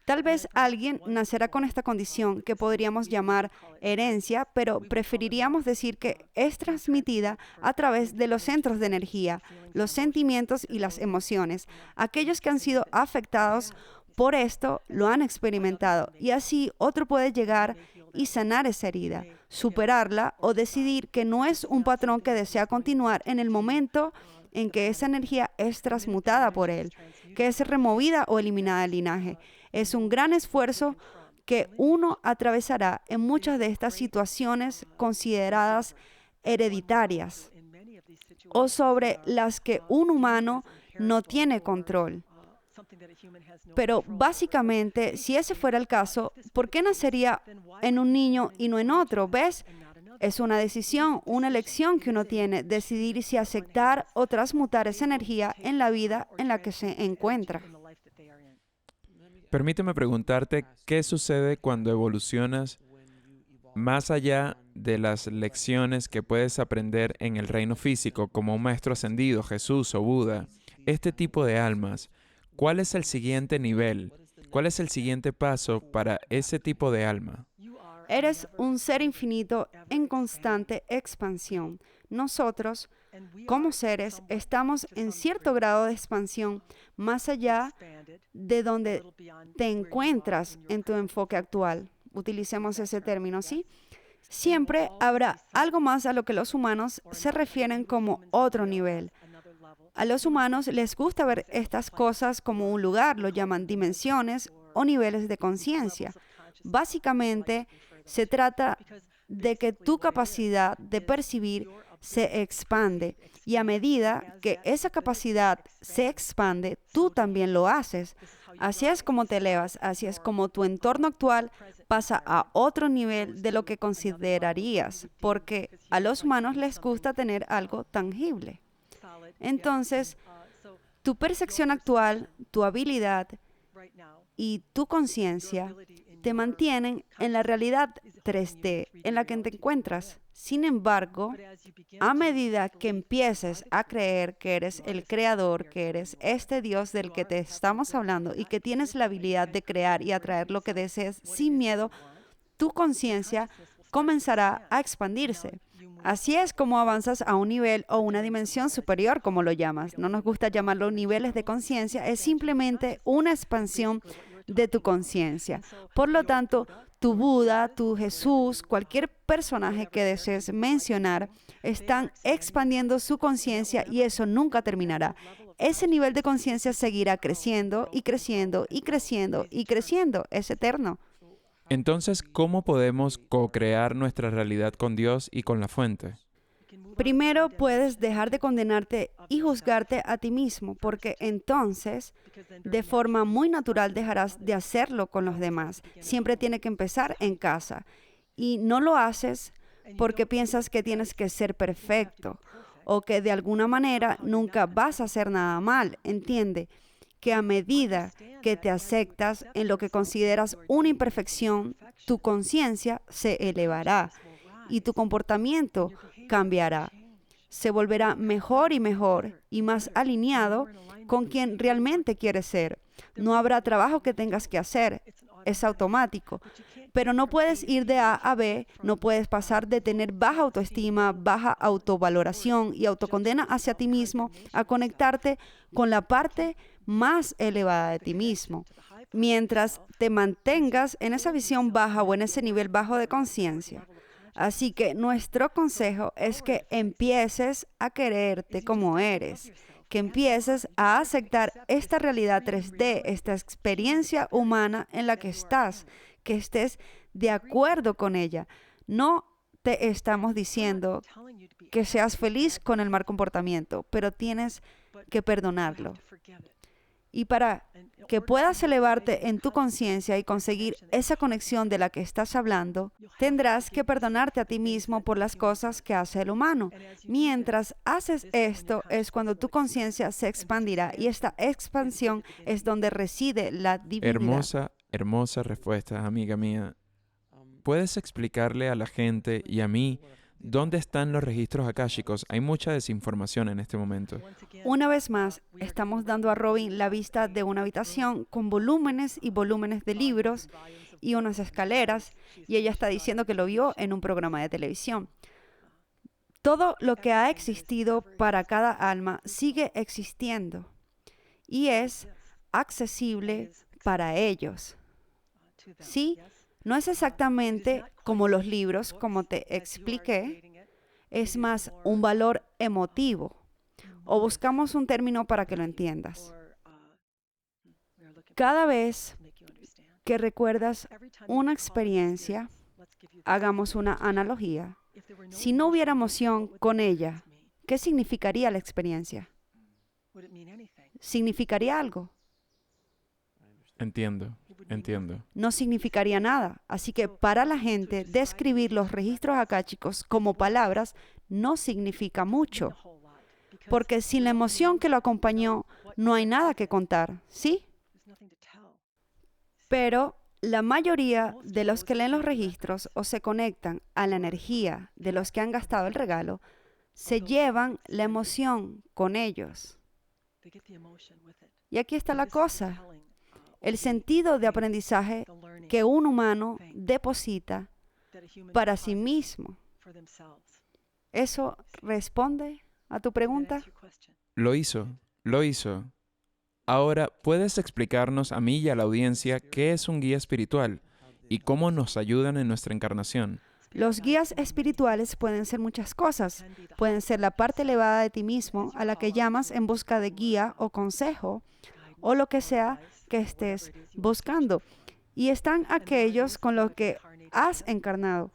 Tal vez alguien nacerá con esta condición que podríamos llamar herencia, pero preferiríamos decir que es transmitida a través de los centros de energía, los sentimientos y las emociones. Aquellos que han sido afectados por esto lo han experimentado y así otro puede llegar y sanar esa herida, superarla o decidir que no es un patrón que desea continuar en el momento en que esa energía es transmutada por él, que es removida o eliminada del linaje. Es un gran esfuerzo que uno atravesará en muchas de estas situaciones consideradas hereditarias o sobre las que un humano no tiene control. Pero básicamente, si ese fuera el caso, ¿por qué nacería en un niño y no en otro? ¿Ves? Es una decisión, una elección que uno tiene, decidir si aceptar o transmutar esa energía en la vida en la que se encuentra. Permíteme preguntarte, ¿qué sucede cuando evolucionas más allá de las lecciones que puedes aprender en el reino físico, como un maestro ascendido, Jesús o Buda? Este tipo de almas, ¿cuál es el siguiente nivel? ¿Cuál es el siguiente paso para ese tipo de alma? Eres un ser infinito en constante expansión. Nosotros, como seres, estamos en cierto grado de expansión más allá de donde te encuentras en tu enfoque actual. Utilicemos ese término, ¿sí? Siempre habrá algo más a lo que los humanos se refieren como otro nivel. A los humanos les gusta ver estas cosas como un lugar, lo llaman dimensiones o niveles de conciencia. Básicamente, se trata de que tu capacidad de percibir se expande y a medida que esa capacidad se expande, tú también lo haces. Así es como te elevas, así es como tu entorno actual pasa a otro nivel de lo que considerarías, porque a los humanos les gusta tener algo tangible. Entonces, tu percepción actual, tu habilidad y tu conciencia te mantienen en la realidad 3D en la que te encuentras. Sin embargo, a medida que empieces a creer que eres el creador, que eres este Dios del que te estamos hablando y que tienes la habilidad de crear y atraer lo que desees sin miedo, tu conciencia comenzará a expandirse. Así es como avanzas a un nivel o una dimensión superior, como lo llamas. No nos gusta llamarlo niveles de conciencia, es simplemente una expansión de tu conciencia. Por lo tanto, tu Buda, tu Jesús, cualquier personaje que desees mencionar, están expandiendo su conciencia y eso nunca terminará. Ese nivel de conciencia seguirá creciendo y creciendo y creciendo y creciendo. Es eterno. Entonces, ¿cómo podemos co-crear nuestra realidad con Dios y con la fuente? Primero puedes dejar de condenarte y juzgarte a ti mismo, porque entonces, de forma muy natural, dejarás de hacerlo con los demás. Siempre tiene que empezar en casa. Y no lo haces porque piensas que tienes que ser perfecto o que de alguna manera nunca vas a hacer nada mal. Entiende que a medida que te aceptas en lo que consideras una imperfección, tu conciencia se elevará y tu comportamiento cambiará. Se volverá mejor y más alineado con quien realmente quieres ser. No habrá trabajo que tengas que hacer, es automático. Pero no puedes ir de A a B, no puedes pasar de tener baja autoestima, baja autovaloración y autocondena hacia ti mismo a conectarte con la parte más elevada de ti mismo. Mientras te mantengas en esa visión baja o en ese nivel bajo de conciencia. Así que nuestro consejo es que empieces a quererte como eres, que empieces a aceptar esta realidad 3D, esta experiencia humana en la que estás, que estés de acuerdo con ella. No te estamos diciendo que seas feliz con el mal comportamiento, pero tienes que perdonarlo. Y para que puedas elevarte en tu conciencia y conseguir esa conexión de la que estás hablando, tendrás que perdonarte a ti mismo por las cosas que hace el humano. Mientras haces esto es cuando tu conciencia se expandirá y esta expansión es donde reside la divinidad. Hermosa respuesta, amiga mía. ¿Puedes explicarle a la gente y a mí dónde están los registros akáshicos? Hay mucha desinformación en este momento. Una vez más, estamos dando a Robin la vista de una habitación con volúmenes y volúmenes de libros y unas escaleras, y ella está diciendo que lo vio en un programa de televisión. Todo lo que ha existido para cada alma sigue existiendo y es accesible para ellos. ¿Sí? No es exactamente como los libros, como te expliqué, es más un valor emotivo. O buscamos un término para que lo entiendas. Cada vez que recuerdas una experiencia, hagamos una analogía. Si no hubiera emoción con ella, ¿qué significaría la experiencia? ¿Significaría algo? Entiendo. No significaría nada. Así que para la gente, describir los registros akáshicos como palabras no significa mucho. Porque sin la emoción que lo acompañó, no hay nada que contar, ¿sí? Pero la mayoría de los que leen los registros o se conectan a la energía de los que han gastado el regalo, se llevan la emoción con ellos. Y aquí está la cosa. El sentido de aprendizaje que un humano deposita para sí mismo. ¿Eso responde a tu pregunta? Lo hizo. Ahora, ¿puedes explicarnos a mí y a la audiencia qué es un guía espiritual y cómo nos ayudan en nuestra encarnación? Los guías espirituales pueden ser muchas cosas. Pueden ser la parte elevada de ti mismo a la que llamas en busca de guía o consejo, o lo que sea que estés buscando. Y están aquellos con los que has encarnado,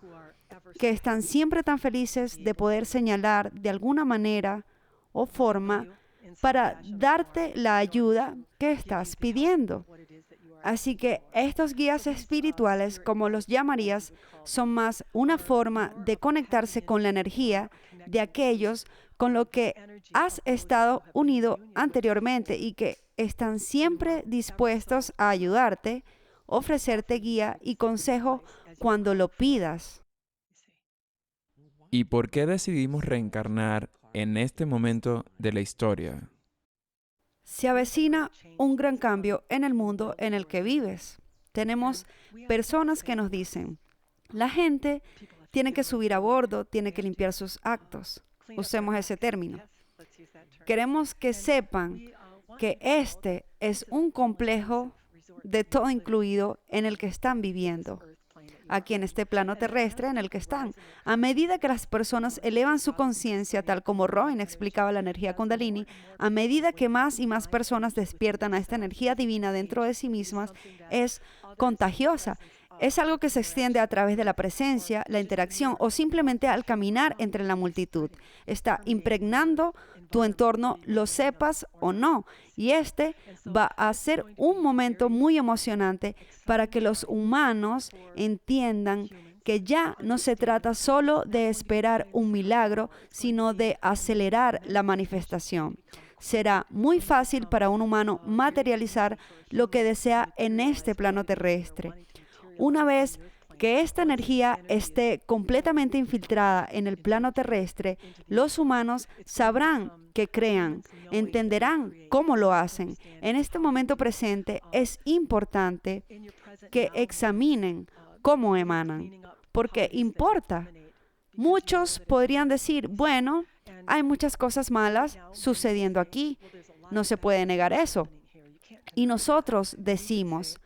que están siempre tan felices de poder señalar de alguna manera o forma para darte la ayuda que estás pidiendo. Así que estos guías espirituales, como los llamarías, son más una forma de conectarse con la energía de aquellos con los que has estado unido anteriormente y que están siempre dispuestos a ayudarte, ofrecerte guía y consejo cuando lo pidas. ¿Y por qué decidimos reencarnar en este momento de la historia? Se avecina un gran cambio en el mundo en el que vives. Tenemos personas que nos dicen, la gente tiene que subir a bordo, tiene que limpiar sus actos. Usemos ese término. Queremos que sepan que este es un complejo de todo incluido en el que están viviendo, aquí en este plano terrestre en el que están. A medida que las personas elevan su conciencia, tal como Robin explicaba la energía Kundalini, a medida que más y más personas despiertan a esta energía divina dentro de sí mismas, es contagiosa. Es algo que se extiende a través de la presencia, la interacción o simplemente al caminar entre la multitud. Está impregnando tu entorno, lo sepas o no. Y este va a ser un momento muy emocionante para que los humanos entiendan que ya no se trata solo de esperar un milagro, sino de acelerar la manifestación. Será muy fácil para un humano materializar lo que desea en este plano terrestre. Una vez que esta energía esté completamente infiltrada en el plano terrestre, los humanos sabrán que crean, entenderán cómo lo hacen. En este momento presente es importante que examinen cómo emanan, porque importa. Muchos podrían decir, bueno, hay muchas cosas malas sucediendo aquí, no se puede negar eso. Y nosotros decimos,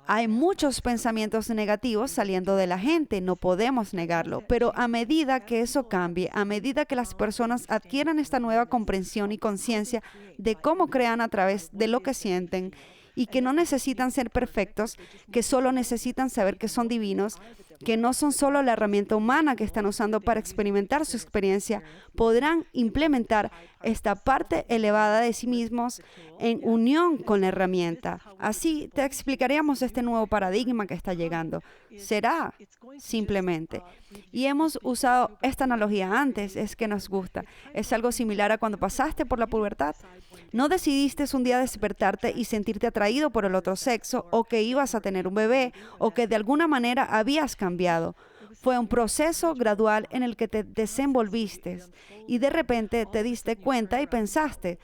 hay muchos pensamientos negativos saliendo de la gente, no podemos negarlo, pero a medida que eso cambie, a medida que las personas adquieran esta nueva comprensión y conciencia de cómo crean a través de lo que sienten y que no necesitan ser perfectos, que solo necesitan saber que son divinos, que no son solo la herramienta humana que están usando para experimentar su experiencia, podrán implementar esta parte elevada de sí mismos en unión con la herramienta. Así te explicaríamos este nuevo paradigma que está llegando. Será simplemente. Y hemos usado esta analogía antes, es que nos gusta. Es algo similar a cuando pasaste por la pubertad. No decidiste un día despertarte y sentirte atraído por el otro sexo, o que ibas a tener un bebé, o que de alguna manera habías cambiado. Fue un proceso gradual en el que te desenvolviste y de repente te diste cuenta y pensaste,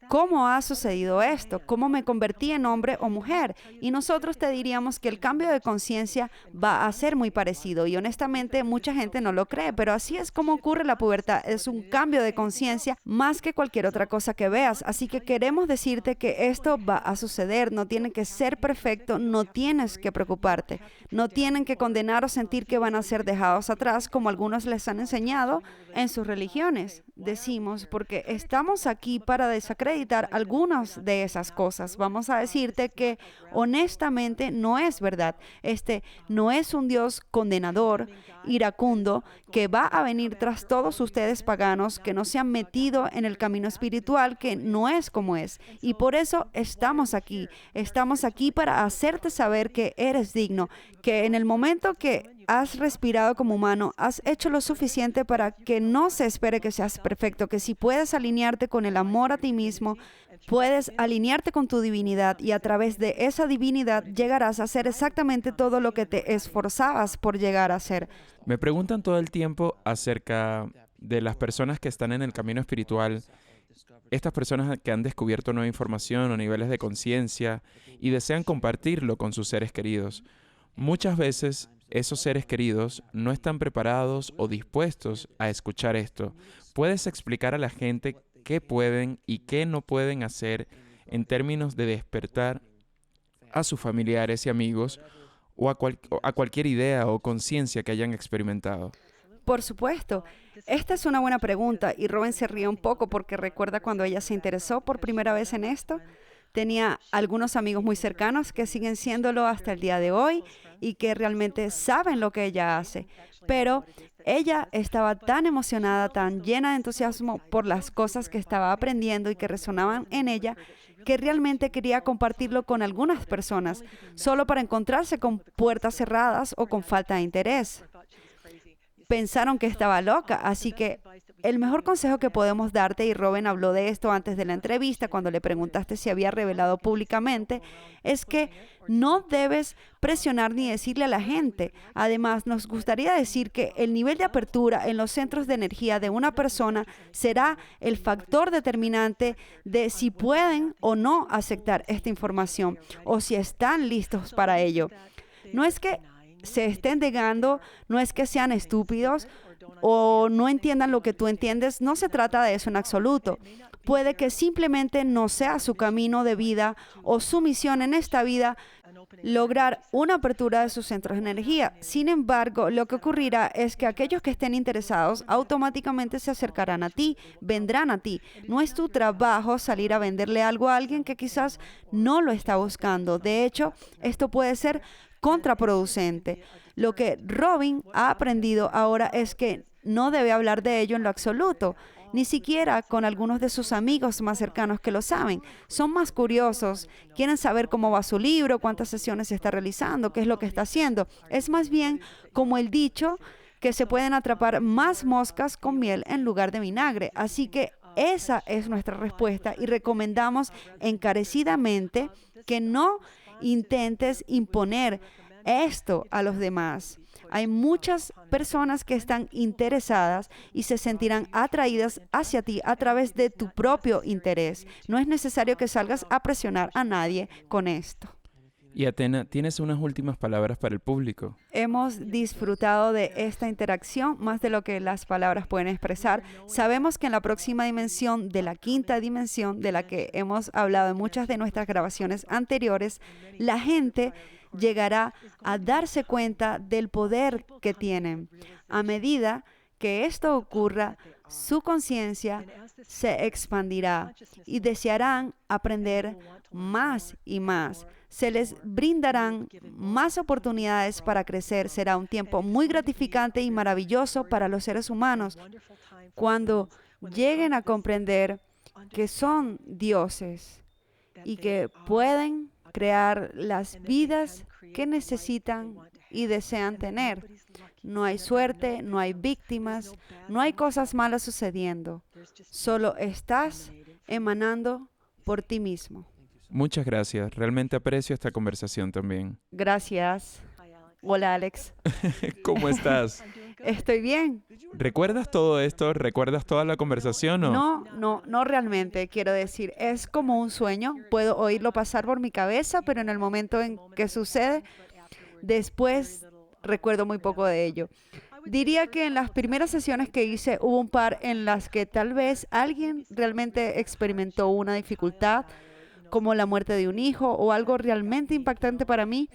¿cómo ha sucedido esto? ¿Cómo me convertí en hombre o mujer? Y nosotros te diríamos que el cambio de conciencia va a ser muy parecido y honestamente mucha gente no lo cree, pero así es como ocurre la pubertad. Es un cambio de conciencia más que cualquier otra cosa que veas. Así que queremos decirte que esto va a suceder. No tiene que ser perfecto, no tienes que preocuparte. No tienen que condenar o sentir que van a ser dejados atrás como algunos les han enseñado en sus religiones. Decimos, porque estamos aquí para desacreditar algunas de esas cosas. Vamos a decirte que honestamente no es verdad. Este no es un Dios condenador, iracundo, que va a venir tras todos ustedes paganos que no se han metido en el camino espiritual, que no es como es. Y por eso estamos aquí. Estamos aquí para hacerte saber que eres digno, que en el momento que has respirado como humano, has hecho lo suficiente para que no se espere que seas perfecto, que si puedes alinearte con el amor a ti mismo, puedes alinearte con tu divinidad y a través de esa divinidad llegarás a hacer exactamente todo lo que te esforzabas por llegar a hacer. Me preguntan todo el tiempo acerca de las personas que están en el camino espiritual, estas personas que han descubierto nueva información o niveles de conciencia y desean compartirlo con sus seres queridos. Muchas veces esos seres queridos no están preparados o dispuestos a escuchar esto. ¿Puedes explicar a la gente qué pueden y qué no pueden hacer en términos de despertar a sus familiares y amigos o a cualquier idea o conciencia que hayan experimentado? Por supuesto. Esta es una buena pregunta y Robin se ríe un poco porque recuerda cuando ella se interesó por primera vez en esto. Tenía algunos amigos muy cercanos que siguen siéndolo hasta el día de hoy y que realmente saben lo que ella hace. Pero ella estaba tan emocionada, tan llena de entusiasmo por las cosas que estaba aprendiendo y que resonaban en ella, que realmente quería compartirlo con algunas personas, solo para encontrarse con puertas cerradas o con falta de interés. Pensaron que estaba loca, así que el mejor consejo que podemos darte, y Robin habló de esto antes de la entrevista cuando le preguntaste si había revelado públicamente, es que no debes presionar ni decirle a la gente. Además, nos gustaría decir que el nivel de apertura en los centros de energía de una persona será el factor determinante de si pueden o no aceptar esta información o si están listos para ello. No es que se estén negando, no es que sean estúpidos o no entiendan lo que tú entiendes, no se trata de eso en absoluto. Puede que simplemente no sea su camino de vida o su misión en esta vida lograr una apertura de sus centros de energía. Sin embargo, lo que ocurrirá es que aquellos que estén interesados automáticamente se acercarán a ti, vendrán a ti. No es tu trabajo salir a venderle algo a alguien que quizás no lo está buscando. De hecho, esto puede ser contraproducente. Lo que Robin ha aprendido ahora es que no debe hablar de ello en lo absoluto, ni siquiera con algunos de sus amigos más cercanos que lo saben. Son más curiosos, quieren saber cómo va su libro, cuántas sesiones está realizando, qué es lo que está haciendo. Es más bien como el dicho que se pueden atrapar más moscas con miel en lugar de vinagre. Así que esa es nuestra respuesta y recomendamos encarecidamente que no intentes imponer esto a los demás. Hay muchas personas que están interesadas y se sentirán atraídas hacia ti a través de tu propio interés. No es necesario que salgas a presionar a nadie con esto. Y Athena, ¿tienes unas últimas palabras para el público? Hemos disfrutado de esta interacción más de lo que las palabras pueden expresar. Sabemos que en la próxima dimensión, de la quinta dimensión, de la que hemos hablado en muchas de nuestras grabaciones anteriores, la gente llegará a darse cuenta del poder que tienen. A medida que esto ocurra, su conciencia se expandirá y desearán aprender más y más. Se les brindarán más oportunidades para crecer. Será un tiempo muy gratificante y maravilloso para los seres humanos cuando lleguen a comprender que son dioses y que pueden crear las vidas que necesitan y desean tener. No hay suerte, no hay víctimas, no hay cosas malas sucediendo. Solo estás emanando por ti mismo. Muchas gracias. Realmente aprecio esta conversación también. Gracias. Hola, Alex. ¿Cómo estás? Estoy bien. ¿Recuerdas todo esto? ¿Recuerdas toda la conversación o? No realmente, quiero decir, es como un sueño. Puedo oírlo pasar por mi cabeza, pero en el momento en que sucede, después recuerdo muy poco de ello. Diría que en las primeras sesiones que hice hubo un par en las que tal vez alguien realmente experimentó una dificultad, como la muerte de un hijo o algo realmente impactante para mí.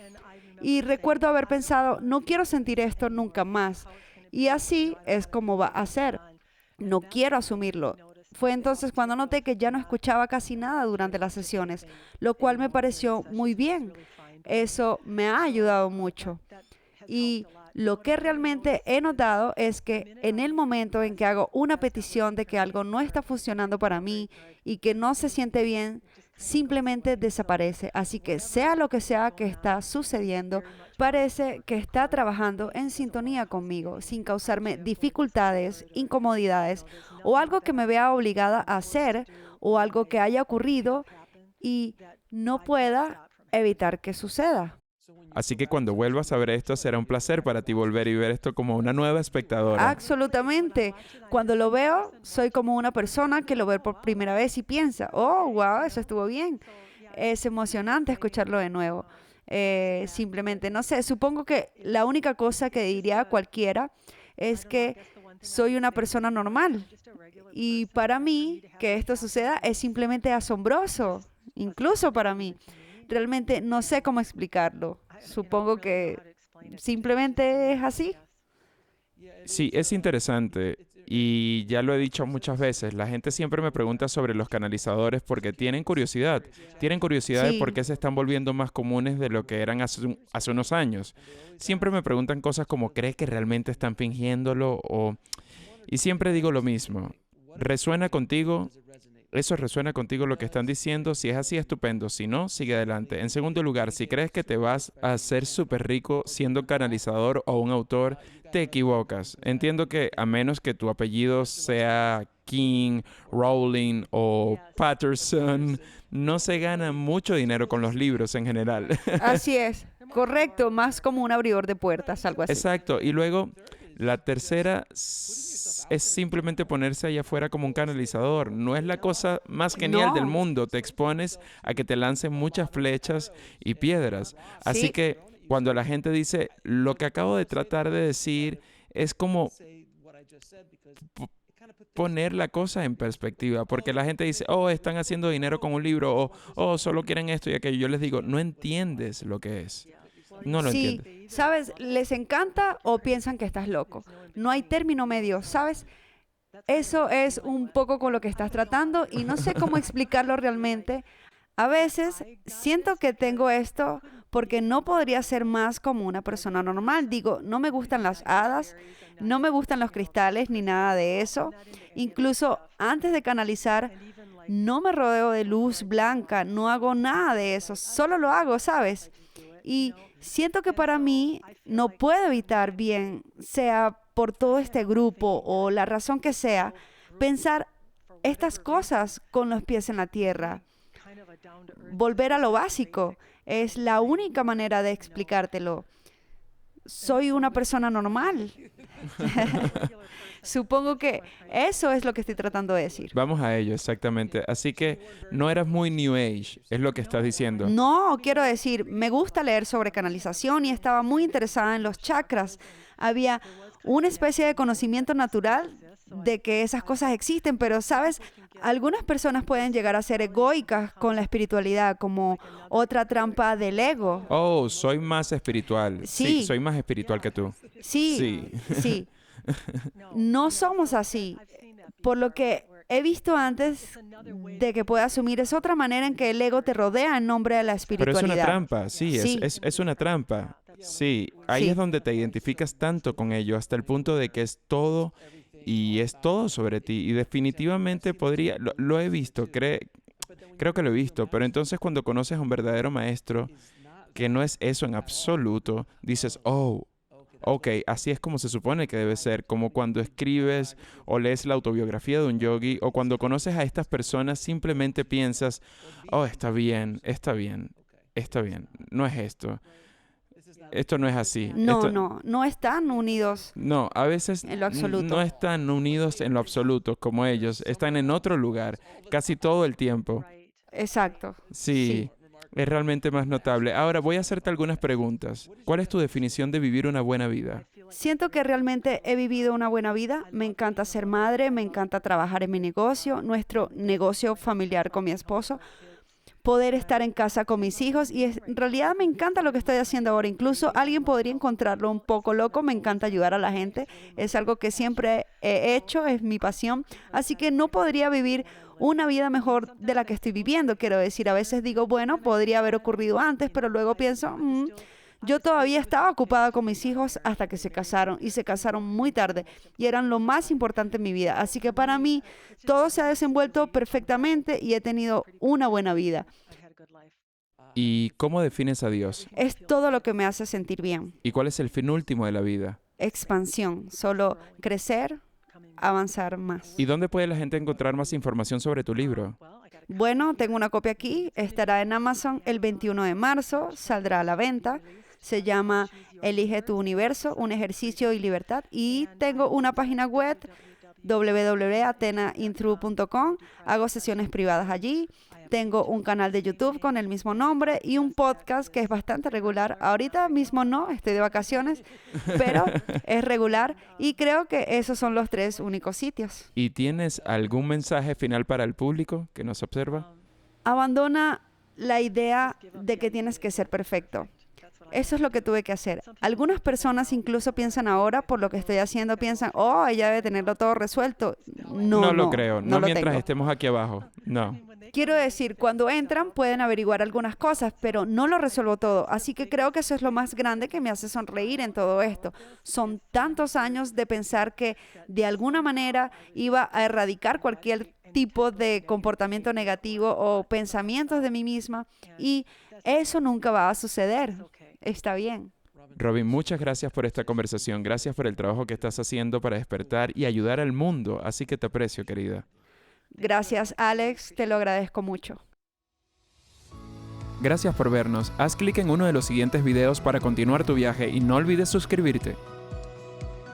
Y recuerdo haber pensado, no quiero sentir esto nunca más. Y así es como va a ser. No quiero asumirlo. Fue entonces cuando noté que ya no escuchaba casi nada durante las sesiones, lo cual me pareció muy bien. Eso me ha ayudado mucho. Y lo que realmente he notado es que en el momento en que hago una petición de que algo no está funcionando para mí y que no se siente bien, simplemente desaparece. Así que sea lo que sea que está sucediendo, parece que está trabajando en sintonía conmigo, sin causarme dificultades, incomodidades o algo que me vea obligada a hacer o algo que haya ocurrido y no pueda evitar que suceda. Así que cuando vuelvas a ver esto, será un placer para ti volver y ver esto como una nueva espectadora. Absolutamente. Cuando lo veo, soy como una persona que lo ve por primera vez y piensa, oh, wow, eso estuvo bien. Es emocionante escucharlo de nuevo. Simplemente, no sé, supongo que la única cosa que diría a cualquiera es que soy una persona normal. Y para mí, que esto suceda es simplemente asombroso, incluso para mí. Realmente no sé cómo explicarlo. Supongo que simplemente es así. Sí, es interesante y ya lo he dicho muchas veces. La gente siempre me pregunta sobre los canalizadores porque tienen curiosidad. Tienen curiosidad de por Sí, qué se están volviendo más comunes de lo que eran hace unos años. Siempre me preguntan cosas como, ¿crees que realmente están fingiéndolo? Y siempre digo lo mismo. ¿Resuena contigo? ¿Eso resuena contigo lo que están diciendo? Si es así, estupendo. Si no, sigue adelante. En segundo lugar, si crees que te vas a hacer súper rico siendo canalizador o un autor, te equivocas. Entiendo que a menos que tu apellido sea King, Rowling o Patterson, no se gana mucho dinero con los libros en general. así es. Correcto, más como un abridor de puertas, algo así. Exacto. Y luego, la tercera es simplemente ponerse allá afuera como un canalizador. No es la cosa más genial del No, mundo. Te expones a que te lancen muchas flechas y piedras. Así sí, que cuando la gente dice, lo que acabo de tratar de decir es como, poner la cosa en perspectiva, porque la gente dice, oh, están haciendo dinero con un libro, o oh, solo quieren esto y aquello. Yo les digo, no entiendes lo que es. No lo Sí, entiendes. ¿sabes? Les encanta o piensan que estás loco. No hay término medio, ¿sabes? Eso es un poco con lo que estás tratando y no sé cómo explicarlo realmente. A veces siento que tengo esto porque no podría ser más como una persona normal. Digo, no me gustan las hadas, no me gustan los cristales ni nada de eso. Incluso antes de canalizar, no me rodeo de luz blanca, no hago nada de eso, solo lo hago, ¿sabes? Y siento que para mí no puedo evitar, bien, sea por todo este grupo o la razón que sea, pensar estas cosas con los pies en la tierra. Volver a lo básico es la única manera de explicártelo. Soy una persona normal. Supongo que eso es lo que estoy tratando de decir. Vamos a ello, exactamente. Así que no eras muy New Age, es lo que estás diciendo. No, quiero decir, me gusta leer sobre canalización y estaba muy interesada en los chakras. Había una especie de conocimiento natural de que esas cosas existen, pero, ¿sabes? Algunas personas pueden llegar a ser egoicas con la espiritualidad, como otra trampa del ego. Oh, soy más espiritual. Sí, Sí, soy más espiritual que tú. sí, Sí. sí. No somos así. Por lo que he visto antes de que pueda asumir, es otra manera en que el ego te rodea en nombre de la Pero es una espiritualidad. trampa, sí, Sí, es una trampa. Sí, ahí es sí. donde te identificas tanto con ello, hasta el punto de que es todo y es todo sobre ti. Y definitivamente podría, lo he visto, creo que lo he visto, pero entonces cuando conoces a un verdadero maestro, que no es eso en absoluto, dices, oh, ok, así es como se supone que debe ser, como cuando escribes o lees la autobiografía de un yogi, o cuando conoces a estas personas, simplemente piensas, oh, está bien, está bien, está bien, no es esto, esto no es así, No, esto, no, no están unidos no, a veces en lo no absoluto. están unidos en lo absoluto como ellos, están en otro lugar, casi todo el tiempo. Exacto. Sí. Sí, es realmente más notable. Ahora voy a hacerte algunas preguntas. ¿Cuál es tu definición de vivir una buena vida? Siento que realmente he vivido una buena vida. Me encanta ser madre, me encanta trabajar en mi negocio, nuestro negocio familiar con mi esposo, poder estar en casa con mis hijos y en realidad me encanta lo que estoy haciendo ahora. Incluso alguien podría encontrarlo un poco loco. Me encanta ayudar a la gente. Es algo que siempre he hecho, es mi pasión. Así que no podría vivir una vida mejor de la que estoy viviendo. Quiero decir, a veces digo, bueno, podría haber ocurrido antes, pero luego pienso, yo todavía estaba ocupada con mis hijos hasta que se casaron y se casaron muy tarde y eran lo más importante en mi vida. Así que para mí todo se ha desenvuelto perfectamente y he tenido una buena vida. ¿Y cómo defines a Dios? Es todo lo que me hace sentir bien. ¿Y cuál es el fin último de la vida? Expansión, solo crecer, avanzar más. ¿Y dónde puede la gente encontrar más información sobre tu libro? Bueno, tengo una copia aquí, estará en Amazon el 21 de marzo, saldrá a la venta. Se llama Elige tu universo, un ejercicio y libertad. Y tengo una página web, www.athenaintru.com. Hago sesiones privadas allí. Tengo un canal de YouTube con el mismo nombre y un podcast que es bastante regular. Ahorita mismo no, estoy de vacaciones, pero es regular y creo que esos son los 3 únicos sitios. ¿Y tienes algún mensaje final para el público que nos observa? Abandona la idea de que tienes que ser perfecto. Eso es lo que tuve que hacer. Algunas personas incluso piensan ahora, por lo que estoy haciendo, piensan, oh, ella debe tenerlo todo resuelto. No lo creo, no lo mientras tengo. estemos aquí abajo, no. Quiero decir, cuando entran pueden averiguar algunas cosas, pero no lo resuelvo todo. Así que creo que eso es lo más grande que me hace sonreír en todo esto. Son tantos años de pensar que de alguna manera iba a erradicar cualquier tipo de comportamiento negativo o pensamientos de mí misma y eso nunca va a suceder. Está bien. Robin, muchas gracias por esta conversación. Gracias por el trabajo que estás haciendo para despertar y ayudar al mundo. Así que te aprecio, querida. Gracias, Alex. Te lo agradezco mucho. Gracias por vernos. Haz clic en uno de los siguientes videos para continuar tu viaje y no olvides suscribirte.